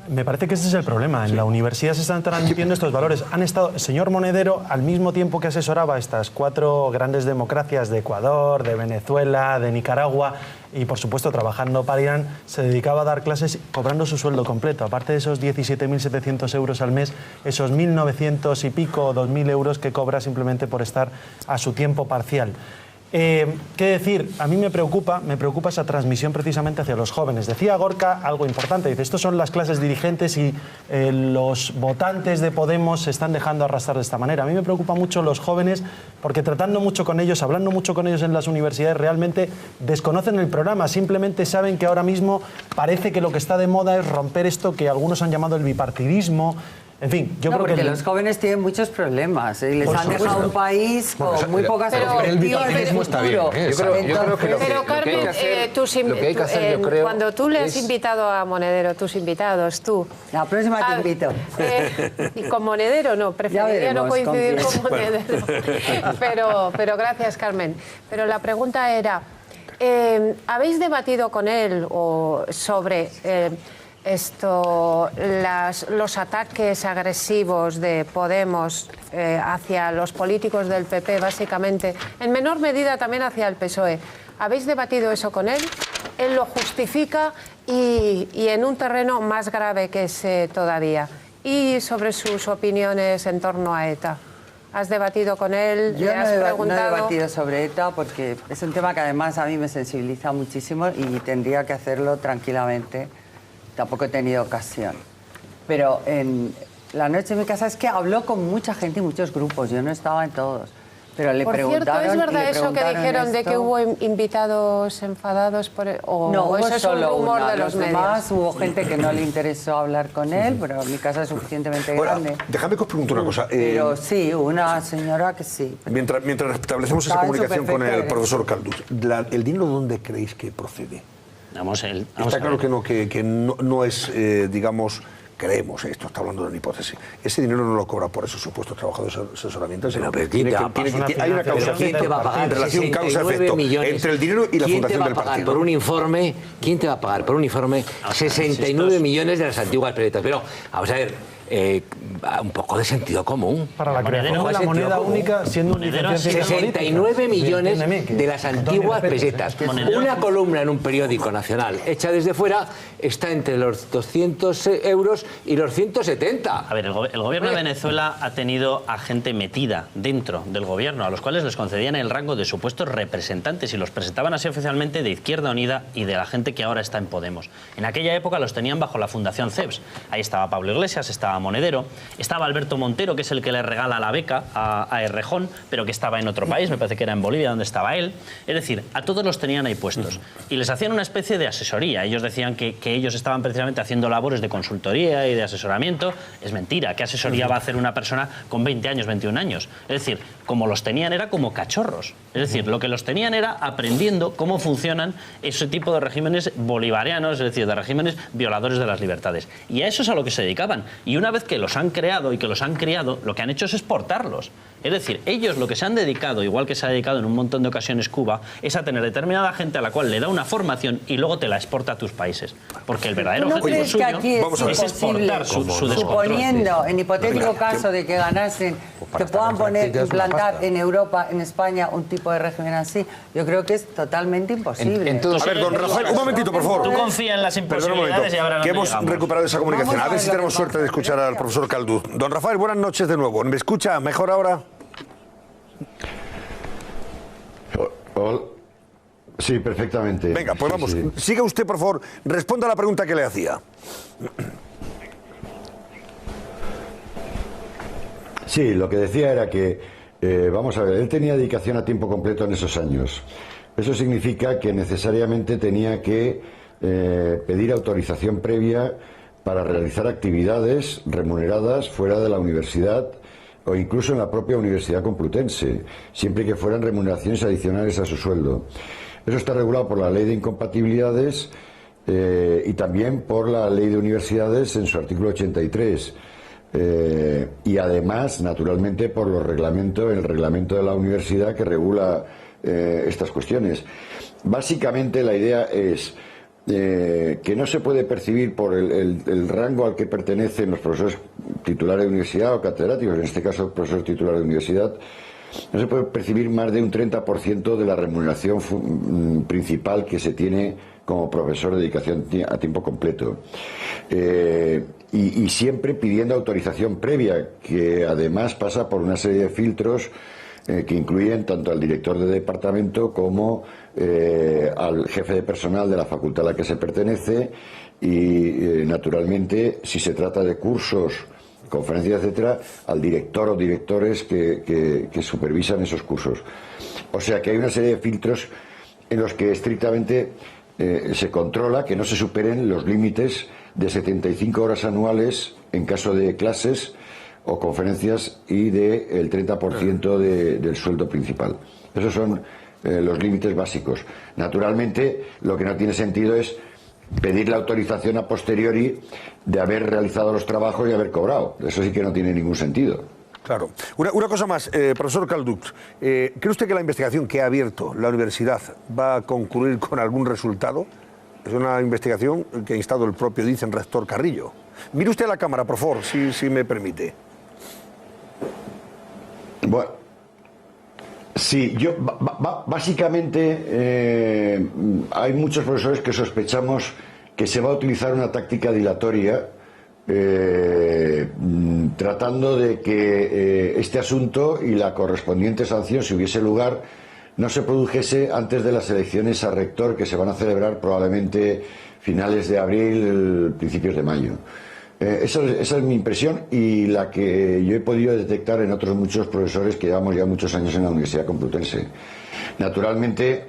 me parece que ese es el problema. En la universidad se están transmitiendo estos valores. Han estado, el señor Monedero, al mismo tiempo que asesoraba estas 4 grandes democracias de Ecuador, de Venezuela, de Nicaragua, y por supuesto trabajando para Irán, se dedicaba a dar clases cobrando su sueldo completo. Aparte de esos 17.700 euros al mes, esos 1.900 y pico, 2.000 euros que cobra simplemente por estar a su tiempo parcial. ¿Qué decir? A mí me preocupa esa transmisión precisamente hacia los jóvenes. Decía Gorka algo importante, dice, estos son las clases dirigentes y los votantes de Podemos se están dejando arrastrar de esta manera. A mí me preocupa mucho los jóvenes porque tratando mucho con ellos, hablando mucho con ellos en las universidades, realmente desconocen el programa, simplemente saben que ahora mismo parece que lo que está de moda es romper esto que algunos han llamado el bipartidismo, En fin, yo
no,
creo
porque
que...
los jóvenes tienen muchos problemas y les han dejado un país con muy pocas perspectivas de futuro.
Pero Carmen, cuando tú le has invitado a Monedero, tus invitados, tú...
La próxima te invito.
Y con Monedero no, preferiría no coincidir con Monedero. Pero gracias, Carmen. Pero la pregunta era, ¿habéis debatido con él sobre... los ataques agresivos de Podemos hacia los políticos del PP, básicamente, en menor medida también hacia el PSOE? ¿Habéis debatido eso con él? Él lo justifica y en un terreno más grave que ese todavía. Y sobre sus opiniones en torno a ETA. ¿Has debatido con él?
Yo
¿Le has preguntado?
no he debatido sobre ETA porque es un tema que además a mí me sensibiliza muchísimo y tendría que hacerlo tranquilamente. Tampoco he tenido ocasión. Pero en la noche en mi casa es que habló con mucha gente y muchos grupos. Yo no estaba en todos. Pero le preguntaron.
Por cierto, ¿es verdad eso que dijeron de que hubo invitados enfadados por él?
No, hubo
eso
solo
es un rumor
una.
de los medios.
Demás, hubo gente que no le interesó hablar con él, pero mi casa es suficientemente grande.
Déjame que os pregunte una cosa.
Pero sí, una señora que sí.
Mientras establecemos esa comunicación con el profesor Caldús, ¿el dinero dónde creéis que procede? Está claro que no es, digamos, creemos, esto está hablando de una hipótesis. Ese dinero no lo cobra por esos supuestos trabajadores de asesoramiento. Hay una causa-efecto, en relación causa-efecto entre el dinero y la fundación del partido.
Por un informe, ¿quién te va a pagar por un informe 69 millones de las antiguas pesetas? Pero, vamos a ver, un poco de sentido común.
Para la creación de la moneda única, siendo un
69 millones de las antiguas pesetas. Una columna en un periódico nacional hecha desde fuera está entre los 200 euros y los 170.
A ver, el gobierno de Venezuela ha tenido a gente metida dentro del gobierno, a los cuales les concedían el rango de supuestos representantes y los presentaban así oficialmente de Izquierda Unida y de la gente que ahora está en Podemos. En aquella época los tenían bajo la Fundación CEPS. Ahí estaba Pablo Iglesias, estaba Monedero, estaba Alberto Montero, que es el que le regala la beca a Errejón, pero que estaba en otro país, me parece que era en Bolivia, donde estaba él. Es decir, a todos los tenían ahí puestos. Y les hacían una especie de asesoría. Ellos decían que ellos estaban precisamente haciendo labores de consultoría y de asesoramiento. Es mentira. ¿Qué asesoría va a hacer una persona con 20 años, 21 años? Es decir, como los tenían era como cachorros. Es decir, lo que los tenían era aprendiendo cómo funcionan ese tipo de regímenes bolivarianos, es decir, de regímenes violadores de las libertades. Y a eso es a lo que se dedicaban. Y una vez que los han creado y que los han criado, lo que han hecho es exportarlos. Es decir, ellos lo que se han dedicado, igual que se ha dedicado en un montón de ocasiones Cuba, es a tener determinada gente a la cual le da una formación y luego te la exporta a tus países. Porque el verdadero objetivo suyo es exportar su descontrol.
Suponiendo, en hipotético caso de que ganasen, que puedan implantar en Europa, en España, un tipo de régimen así, yo creo que es totalmente imposible.
A ver, don Rafael, un momentito, por favor.
Tú confía en las imposibilidades y ahora no
que hemos recuperado esa comunicación. A ver si tenemos suerte de escuchar al profesor Caldús. Don Rafael, buenas noches de nuevo. ¿Me escucha mejor ahora?
Sí, perfectamente.
Venga, pues vamos.
Sí.
Siga usted, por favor. Responda a la pregunta que le hacía.
Sí, lo que decía era que, vamos a ver, él tenía dedicación a tiempo completo en esos años. Eso significa que necesariamente tenía que pedir autorización previa para realizar actividades remuneradas fuera de la universidad o incluso en la propia Universidad Complutense, siempre que fueran remuneraciones adicionales a su sueldo. Eso está regulado por la Ley de Incompatibilidades y también por la Ley de Universidades en su artículo 83. Y además, naturalmente, por el reglamento de la universidad que regula estas cuestiones. Básicamente la idea es que no se puede percibir por el rango al que pertenecen los profesores titulares de universidad o catedráticos, en este caso profesores titulares de universidad, no se puede percibir más de un 30% de la remuneración principal que se tiene como profesor de dedicación a tiempo completo. Y siempre pidiendo autorización previa, que además pasa por una serie de filtros que incluyen tanto al director de departamento como al jefe de personal de la facultad a la que se pertenece y, naturalmente, si se trata de cursos, conferencias, etcétera, al director o directores que supervisan esos cursos. O sea que hay una serie de filtros en los que estrictamente se controla que no se superen los límites de 75 horas anuales en caso de clases o conferencias y del 30% del sueldo principal. Esos son los límites básicos. Naturalmente, lo que no tiene sentido es pedir la autorización a posteriori de haber realizado los trabajos y haber cobrado. Eso sí que no tiene ningún sentido.
Claro. Una cosa más, profesor Calduch, ¿cree usted que la investigación que ha abierto la universidad va a concluir con algún resultado? Es una investigación que ha instado el propio rector Carrillo. Mire usted a la cámara, por favor, si me permite.
Bueno, sí, yo básicamente hay muchos profesores que sospechamos que se va a utilizar una táctica dilatoria tratando de que este asunto y la correspondiente sanción, si hubiese lugar, no se produjese antes de las elecciones a rector que se van a celebrar probablemente finales de abril, principios de mayo. Esa es mi impresión y la que yo he podido detectar en otros muchos profesores que llevamos ya muchos años en la Universidad Complutense. Naturalmente,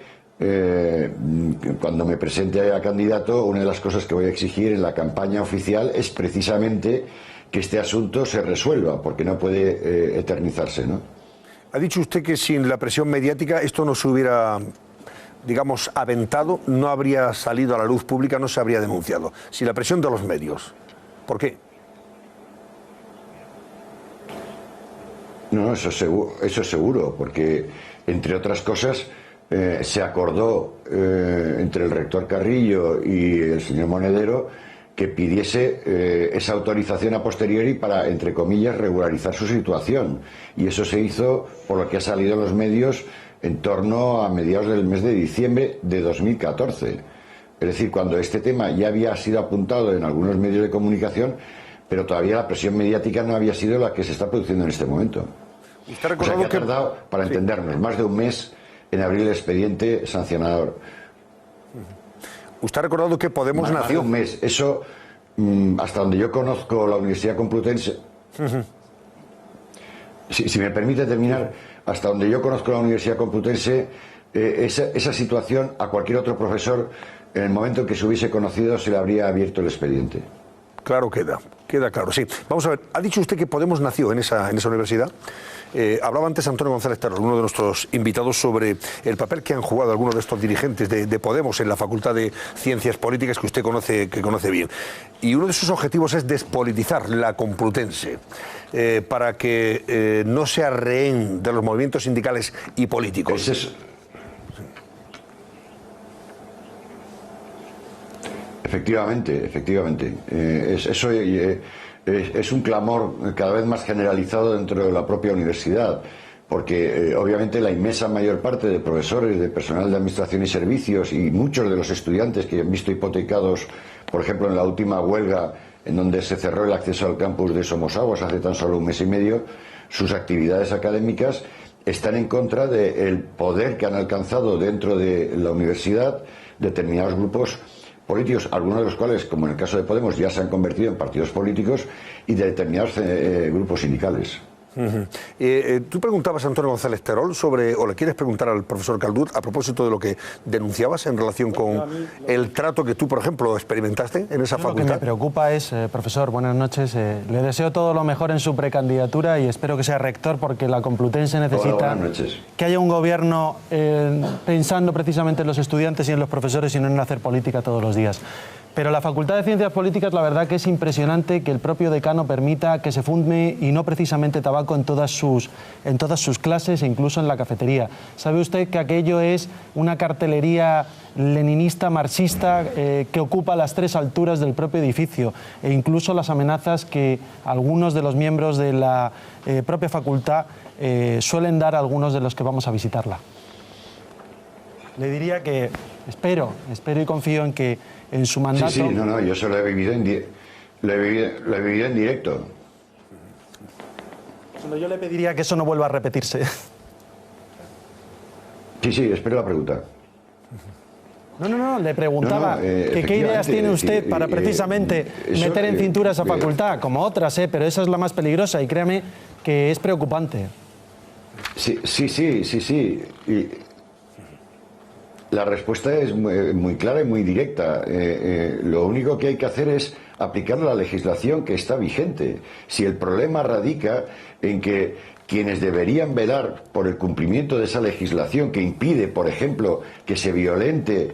cuando me presente a candidato, una de las cosas que voy a exigir en la campaña oficial es precisamente que este asunto se resuelva, porque no puede eternizarse, ¿no?
Ha dicho usted que sin la presión mediática esto no se hubiera, digamos, aventado, no habría salido a la luz pública, no se habría denunciado. Sin la presión de los medios. ¿Por qué?
No, eso es seguro, porque, entre otras cosas, se acordó entre el rector Carrillo y el señor Monedero que pidiese esa autorización a posteriori para, entre comillas, regularizar su situación. Y eso se hizo, por lo que ha salido en los medios, en torno a mediados del mes de diciembre de 2014. Es decir, cuando este tema ya había sido apuntado en algunos medios de comunicación, pero todavía la presión mediática no había sido la que se está produciendo en este momento. O sea que ha tardado, para entendernos, más de un mes en abrir el expediente sancionador.
Usted ha recordado que Podemos nació...
Más de un mes. Eso, hasta donde yo conozco la Universidad Complutense... Si me permite terminar, hasta donde yo conozco la Universidad Complutense, esa situación a cualquier otro profesor, en el momento en que se hubiese conocido, se le habría abierto el expediente.
Claro, queda claro, sí. Vamos a ver, ha dicho usted que Podemos nació en esa universidad. Hablaba antes Antonio González Terol, uno de nuestros invitados, sobre el papel que han jugado algunos de estos dirigentes de Podemos en la Facultad de Ciencias Políticas, que usted conoce bien. Y uno de sus objetivos es despolitizar la Complutense, para que no sea rehén de los movimientos sindicales y políticos.
Efectivamente. Eso es un clamor cada vez más generalizado dentro de la propia universidad, porque obviamente la inmensa mayor parte de profesores, de personal de administración y servicios y muchos de los estudiantes que han visto hipotecados, por ejemplo, en la última huelga en donde se cerró el acceso al campus de Somosaguas hace tan solo un mes y medio, sus actividades académicas están en contra del poder que han alcanzado dentro de la universidad determinados grupos políticos, algunos de los cuales, como en el caso de Podemos, ya se han convertido en partidos políticos, y de determinados grupos sindicales.
Tú preguntabas a Antonio González Terol sobre, o le quieres preguntar al profesor Calduch a propósito de lo que denunciabas en relación con el trato que tú, por ejemplo, experimentaste en esa facultad.
Lo que me preocupa es, profesor, buenas noches, le deseo todo lo mejor en su precandidatura y espero que sea rector, porque la Complutense necesita que haya un gobierno pensando precisamente en los estudiantes y en los profesores y no en hacer política todos los días. Pero la Facultad de Ciencias Políticas, la verdad que es impresionante que el propio decano permita que se fume, y no precisamente tabaco, en todas sus clases e incluso en la cafetería. ¿Sabe usted que aquello es una cartelería leninista, marxista, que ocupa las tres alturas del propio edificio? E incluso las amenazas que algunos de los miembros de la propia facultad suelen dar a algunos de los que vamos a visitarla. Le diría que espero y confío en que en su mandato...
Sí, yo eso lo he vivido en directo.
Bueno, yo le pediría que eso no vuelva a repetirse.
Sí, espero la pregunta.
No, le preguntaba que qué ideas tiene usted para precisamente meter en cintura esa facultad, como otras, pero esa es la más peligrosa y créame que es preocupante.
Sí. La respuesta es muy clara y muy directa. Lo único que hay que hacer es aplicar la legislación que está vigente. Si el problema radica en que quienes deberían velar por el cumplimiento de esa legislación que impide, por ejemplo, que se violente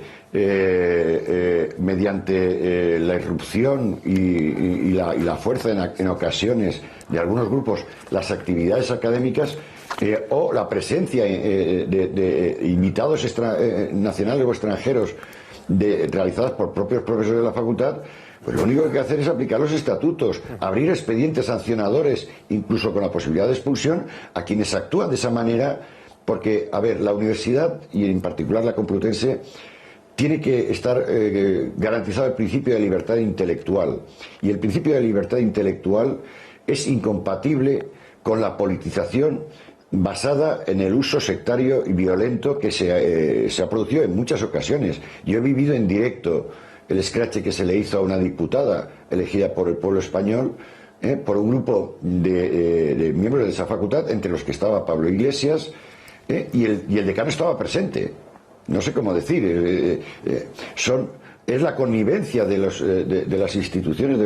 mediante la irrupción y la fuerza en ocasiones de algunos grupos las actividades académicas, o la presencia de invitados nacionales o extranjeros realizadas por propios profesores de la facultad, pues lo único que hay que hacer es aplicar los estatutos, abrir expedientes sancionadores, incluso con la posibilidad de expulsión, a quienes actúan de esa manera, porque, a ver, la universidad, y en particular la Complutense, tiene que estar garantizado el principio de libertad intelectual. Y el principio de libertad intelectual es incompatible con la politización basada en el uso sectario y violento que se ha producido en muchas ocasiones. Yo he vivido en directo el escrache que se le hizo a una diputada elegida por el pueblo español, por un grupo de miembros de esa facultad, entre los que estaba Pablo Iglesias, y el decano estaba presente. No sé cómo decir. Es la connivencia de las instituciones,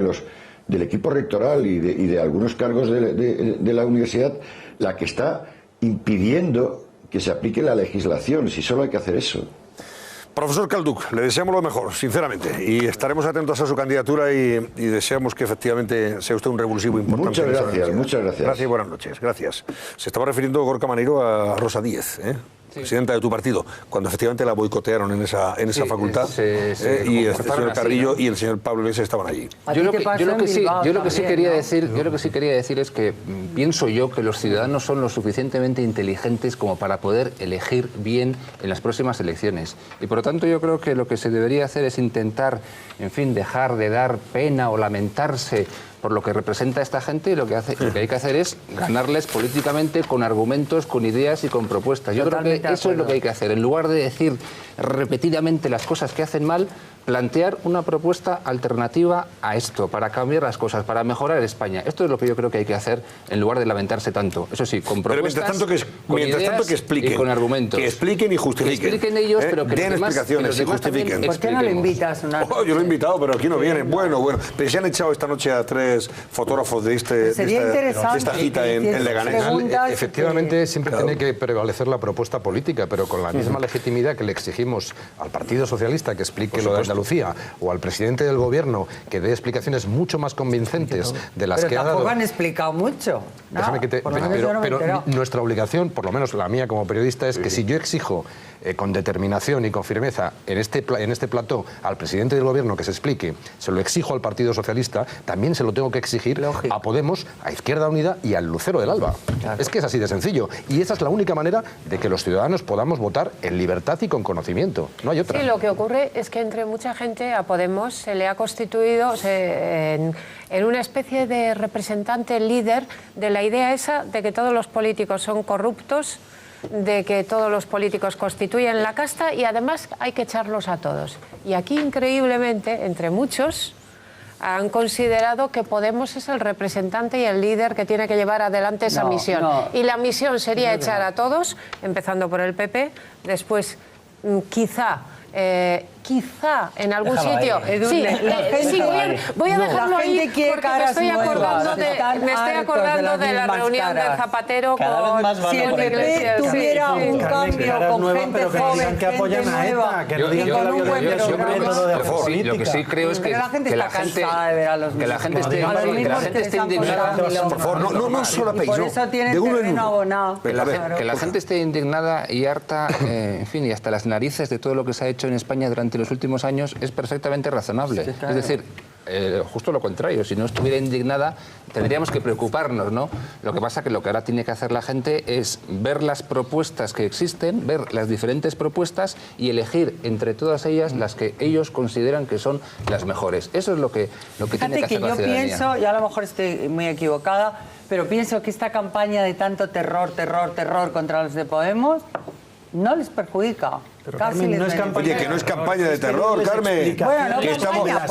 del equipo rectoral y de algunos cargos de la universidad la que está impidiendo que se aplique la legislación, si solo hay que hacer eso.
Profesor Calduch, le deseamos lo mejor, sinceramente, y estaremos atentos a su candidatura y deseamos que efectivamente sea usted un revulsivo importante.
Muchas gracias, muchas gracias.
Gracias y buenas noches, gracias. Se estaba refiriendo Gorka Maneiro a Rosa Díez, presidenta de tu partido, cuando efectivamente la boicotearon en esa facultad, y el señor Carrillo y el señor Pablo Iglesias estaban allí.
Yo lo que sí quería decir es que pienso yo que los ciudadanos son lo suficientemente inteligentes como para poder elegir bien en las próximas elecciones. Y por lo tanto yo creo que lo que se debería hacer es intentar, en fin, dejar de dar pena o lamentarse por lo que representa esta gente, y lo que hay que hacer es ganarles políticamente con argumentos, con ideas y con propuestas. Yo creo que eso es lo que hay que hacer. En lugar de decir repetidamente las cosas que hacen mal, plantear una propuesta alternativa a esto, para cambiar las cosas, para mejorar España. Esto es lo que yo creo que hay que hacer en lugar de lamentarse tanto. Eso sí, con propuestas, con ideas
que expliquen,
y con argumentos.
Que expliquen y justifiquen.
Que expliquen ellos, pero que
den explicaciones y justifiquen.
¿Por qué no le invitas una noche?
Yo lo he invitado, pero aquí no viene. Bueno. Pero se han echado esta noche a 3 fotógrafos de esta cita en Leganés.
Efectivamente, siempre tiene que prevalecer la propuesta política, pero con la misma legitimidad que le exigimos al Partido Socialista que explique lo de Andalucía, o al presidente del gobierno que dé explicaciones mucho más convincentes de las que ha dado.
Pero tampoco han explicado mucho.
Déjame que pero nuestra obligación, por lo menos la mía como periodista, es que si yo exijo con determinación y con firmeza en este plató al presidente del gobierno que se explique, se lo exijo al Partido Socialista, también se lo tengo que exigir a Podemos, a Izquierda Unida y al Lucero del Alba. Claro. Es que es así de sencillo. Y esa es la única manera de que los ciudadanos podamos votar en libertad y con conocimiento. No hay otra.
Sí, lo que ocurre es que entre mucha gente a Podemos se le ha constituido en una especie de representante líder de la idea esa de que todos los políticos son corruptos, de que todos los políticos constituyen la casta y además hay que echarlos a todos. Y aquí, increíblemente, entre muchos, han considerado que Podemos es el representante y el líder que tiene que llevar adelante esa misión. Y la misión sería echar a todos, empezando por el PP, después quizá en algún sitio. Voy a dejarlo ahí porque me estoy acordando de la reunión de Zapatero con
si el PP tuviera un cambio con gente joven,
que apoyan a ETA, que no digan que la violencia es un método de política.
Lo que sí creo es que la gente esté indignada.
Por favor, no solapeéis.
Por eso tiene terreno abonado.
Que la gente esté indignada y harta, en fin, y hasta las narices de todo lo que se ha hecho en España durante los últimos años es perfectamente razonable. Sí, claro. Es decir, justo lo contrario, si no estuviera indignada tendríamos que preocuparnos, ¿no? Lo que pasa es que lo que ahora tiene que hacer la gente es ver las propuestas que existen, ver las diferentes propuestas y elegir entre todas ellas las que ellos consideran que son las mejores. Eso es lo que tiene que hacer la ciudadanía.
Yo pienso, y a lo mejor estoy muy equivocada, pero pienso que esta campaña de tanto terror contra los de Podemos no les perjudica.
Pero Carmen, no es campaña, que no es campaña de terror, Carmen. Bueno,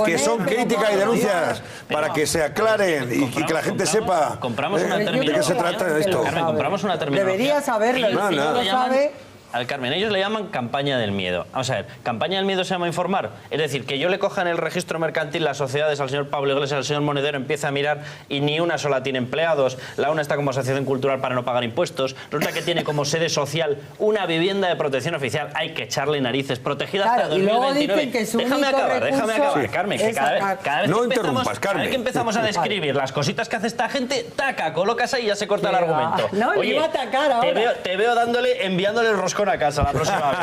que son críticas y denuncias para que se aclaren y que la gente sepa
compramos una
de qué se trata esto.
Carmen, compramos una terminología.
Debería saberlo, si no lo sabe.
A ver, Carmen, ellos le llaman campaña del miedo. Vamos a ver, ¿campaña del miedo se llama informar? Es decir, que yo le coja en el registro mercantil las sociedades al señor Pablo Iglesias, al señor Monedero, empieza a mirar y ni una sola tiene empleados, la una está como asociación cultural para no pagar impuestos, resulta que tiene como sede social una vivienda de protección oficial, hay que echarle narices, protegida hasta 2029. Déjame acabar, Carmen, que cada vez que empezamos a describir las cositas que hace esta gente, taca, colocas ahí y ya se corta el argumento.
No, oye, le iba a atacar ahora.
Te veo enviándole el roscón a casa la próxima vez.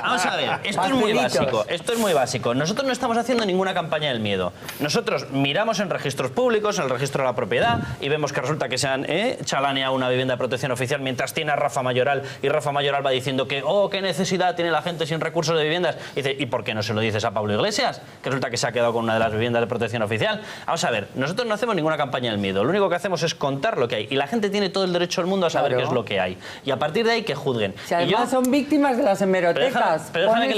Vamos a ver, esto es muy básico. Nosotros no estamos haciendo ninguna campaña del miedo. Nosotros miramos en registros públicos, en el registro de la propiedad, y vemos que resulta que se han chalaneado una vivienda de protección oficial mientras tiene a Rafa Mayoral, y Rafa Mayoral va diciendo que, qué necesidad tiene la gente sin recursos de viviendas. Y dice, ¿y por qué no se lo dices a Pablo Iglesias? Que resulta que se ha quedado con una de las viviendas de protección oficial. Vamos a ver, nosotros no hacemos ninguna campaña del miedo. Lo único que hacemos es contar lo que hay. Y la gente tiene todo el derecho del mundo a saber qué es lo que hay. Y a partir de ahí que juzguen.
Si además son víctimas de las hemerotecas.
Pero déjame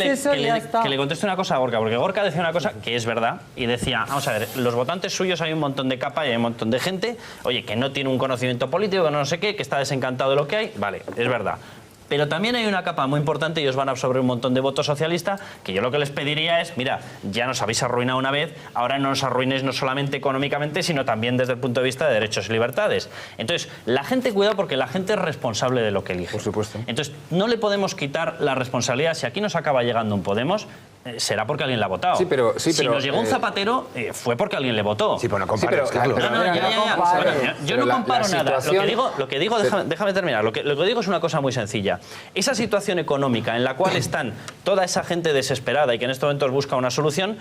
que le conteste una cosa a Gorka, porque Gorka decía una cosa que es verdad, y decía, vamos a ver, los votantes suyos hay un montón de capa y hay un montón de gente, oye, que no tiene un conocimiento político, que no sé qué, que está desencantado de lo que hay, vale, es verdad. Pero también hay una capa muy importante y os van a absorber un montón de votos socialista, que yo lo que les pediría es, mira, ya nos habéis arruinado una vez, ahora no nos arruinéis no solamente económicamente, sino también desde el punto de vista de derechos y libertades. Entonces, la gente, cuidado, porque la gente es responsable de lo que elige.
Por supuesto.
Entonces, no le podemos quitar la responsabilidad. Si aquí nos acaba llegando un Podemos, será porque alguien le ha votado.
Sí, pero
si nos llegó un Zapatero, fue porque alguien le votó.
Sí, pero no compares, claro.
Yo no comparo nada. Lo que digo, déjame terminar. Lo que digo es una cosa muy sencilla. Esa situación económica en la cual están toda esa gente desesperada y que en estos momentos busca una solución,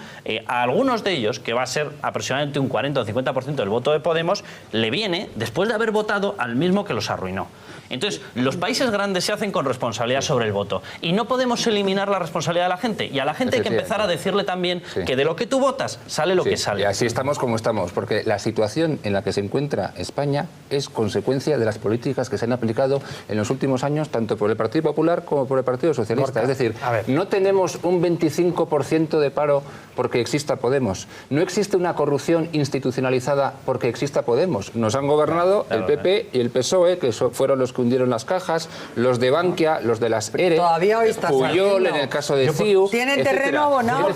a algunos de ellos, que va a ser aproximadamente un 40 o 50% del voto de Podemos, le viene después de haber votado al mismo que los arruinó. Entonces, los países grandes se hacen con responsabilidad sobre el voto. Y no podemos eliminar la responsabilidad de la gente. Y a la gente hay que empezar a decirle también que de lo que tú votas sale lo que sale.
Y así estamos como estamos. Porque la situación en la que se encuentra España es consecuencia de las políticas que se han aplicado en los últimos años, tanto por el Partido Popular como por el Partido Socialista. Es decir, no tenemos un 25% de paro porque exista Podemos. No existe una corrupción institucionalizada porque exista Podemos. Nos han gobernado el PP y el PSOE, que fueron los que hundieron las cajas, los de Bankia, los de las ERE, Puyol en el caso de CIU,
tienen terreno abonado.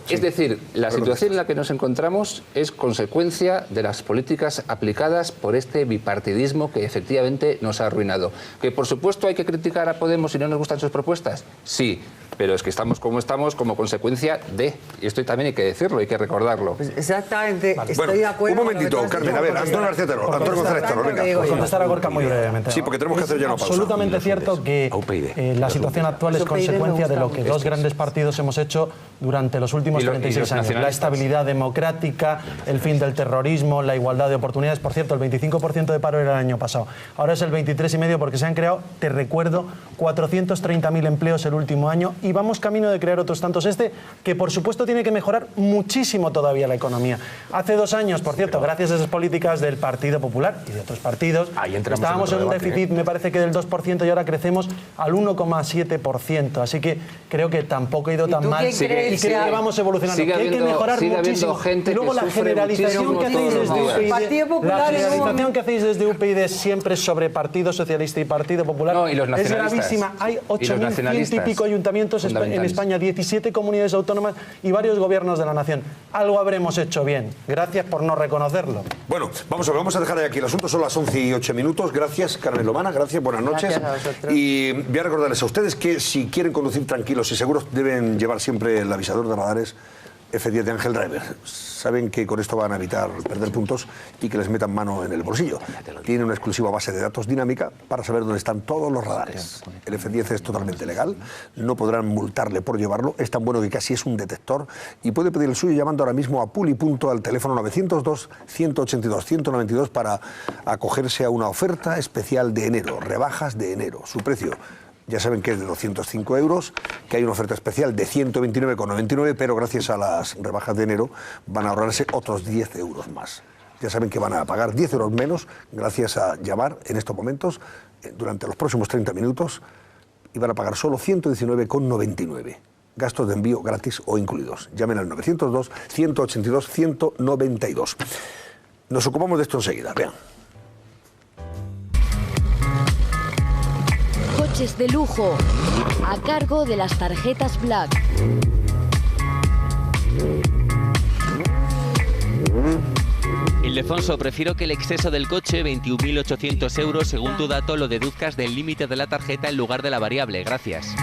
Es decir, la situación en la que nos encontramos es consecuencia de las políticas aplicadas por este bipartidismo que efectivamente nos ha arruinado. Que por supuesto hay que criticar a Podemos si no nos gustan sus propuestas, sí, pero es que estamos como consecuencia de, y esto también hay que decirlo, hay que recordarlo.
Pues exactamente, estoy de acuerdo.
Un momentito, Carmen, a ver, Antonio García Terro, Antonio González Terro, venga.
Contestar a Gorka muy brevemente.
Sí, porque tenemos que hacer ya una pausa.
Es absolutamente cierto que la situación actual es consecuencia de lo que dos grandes partidos hemos hecho durante los últimos 36 años. La estabilidad democrática, el fin del terrorismo, la igualdad de oportunidades. Por cierto, el 25% de paro era el año pasado. Ahora es el 23,5% porque se han creado, te recuerdo, 430.000 empleos el último año y vamos camino de crear otros tantos. Que por supuesto tiene que mejorar muchísimo todavía la economía. Hace 2 años, por cierto, gracias a esas políticas del Partido Popular y de otros partidos, estábamos en un déficit, me parece que del 2% y ahora crecemos al 1,7%. Así que creo que tampoco ha ido tan mal y creo que vamos evolucionando. Que hay que mejorar muchísimo. Y luego la generalización que hacéis desde UPyD, la generalización que hacéis desde UPyD siempre sobre Partido Socialista y Partido Popular es gravísima. Hay 8.100 y pico ayuntamientos en España, 17 comunidades autónomas y varios gobiernos de la nación. Algo habremos hecho bien. Gracias por no reconocerlo.
Bueno, vamos a dejar aquí el asunto. Son las 11:08. Gracias, Carmen Lomana. Gracias, buenas noches. Y voy a recordarles a ustedes que si quieren conducir tranquilos y seguros deben llevar siempre el avisador de radares F10 de Ángel Driver. Saben que con esto van a evitar perder puntos y que les metan mano en el bolsillo. Tiene una exclusiva base de datos dinámica para saber dónde están todos los radares. El F10 es totalmente legal, no podrán multarle por llevarlo, es tan bueno que casi es un detector y puede pedir el suyo llamando ahora mismo a Pulipunto al teléfono 902-182-192 para acogerse a una oferta especial de enero, rebajas de enero. Su precio, ya saben que es de 205 euros, que hay una oferta especial de 129,99, pero gracias a las rebajas de enero van a ahorrarse otros 10 euros más. Ya saben que van a pagar 10 euros menos gracias a llamar en estos momentos durante los próximos 30 minutos y van a pagar solo 119,99. Gastos de envío gratis o incluidos. Llamen al 902-182-192. Nos ocupamos de esto enseguida, vean.
coches de lujo a cargo de las tarjetas Black.
Ildefonso, prefiero que el exceso del coche, 21.800 euros, según tu dato, lo deduzcas del límite de la tarjeta en lugar de la variable. Gracias.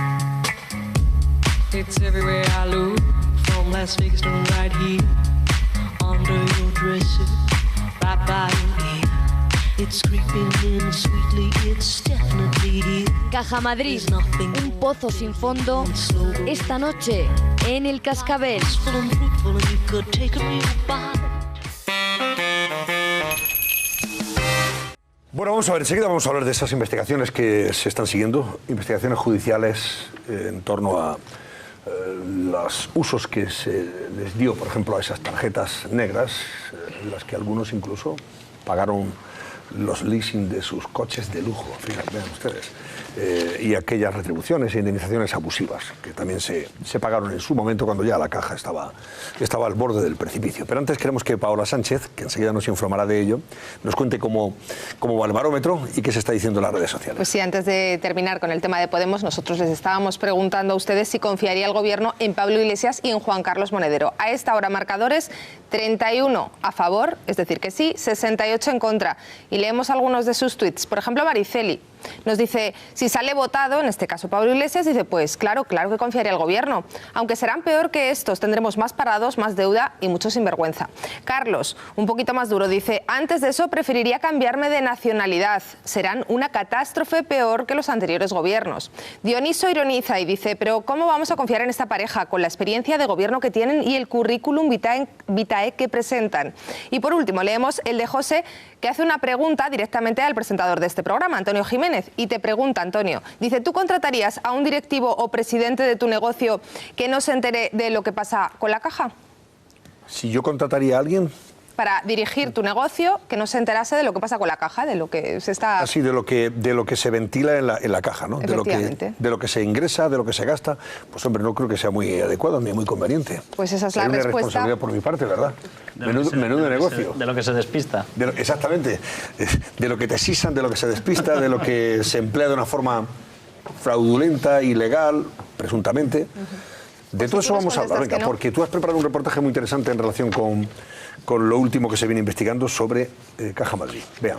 Caja Madrid, un pozo sin fondo, esta noche en el Cascabel.
Bueno, vamos a ver, enseguida vamos a hablar de esas investigaciones que se están siguiendo, investigaciones judiciales en torno a los usos que se les dio, por ejemplo, a esas tarjetas negras, en las que algunos incluso pagaron los leasing de sus coches de lujo, fíjense, vean ustedes, y aquellas retribuciones e indemnizaciones abusivas que también se pagaron en su momento cuando ya la caja estaba al borde del precipicio. Pero antes queremos que Paola Sánchez, que enseguida nos informará de ello, nos cuente cómo va el barómetro y qué se está diciendo en las redes sociales.
Pues sí, antes de terminar con el tema de Podemos, nosotros les estábamos preguntando a ustedes si confiaría el gobierno en Pablo Iglesias y en Juan Carlos Monedero. A esta hora marcadores, 31 a favor, es decir que sí, 68 en contra. Y leemos algunos de sus tuits. Por ejemplo, Mariceli nos dice, si sale votado, en este caso Pablo Iglesias, dice, pues claro que confiaría el gobierno. Aunque serán peor que estos, tendremos más parados, más deuda y mucho sinvergüenza. Carlos, un poquito más duro, dice, antes de eso preferiría cambiarme de nacionalidad. Serán una catástrofe peor que los anteriores gobiernos. Dioniso ironiza y dice, pero ¿cómo vamos a confiar en esta pareja con la experiencia de gobierno que tienen y el currículum vitae que presentan? Y por último, leemos el de José, que hace una pregunta directamente al presentador de este programa, Antonio Jiménez, y te pregunta, Antonio, dice, ¿tú contratarías a un directivo o presidente de tu negocio que no se entere de lo que pasa con la caja?
Si yo contrataría a alguien...
Para dirigir tu negocio, que no se enterase de lo que pasa con la caja, de lo que se está...
Así, de lo que se ventila en la caja, ¿no? De lo que se ingresa, de lo que se gasta. Pues hombre, no creo que sea muy adecuado ni muy conveniente.
Pues esa es la
respuesta. Una
respuesta.
responsabilidad por mi parte, ¿verdad? Menudo negocio.
De lo que se despista.
Exactamente. De lo que te sisan, de lo que se despista, de lo que se emplea de una forma fraudulenta, ilegal, presuntamente. De todo eso vamos a hablar, venga, porque tú has preparado un reportaje muy interesante en relación con lo último que se viene investigando sobre Caja Madrid. Vean.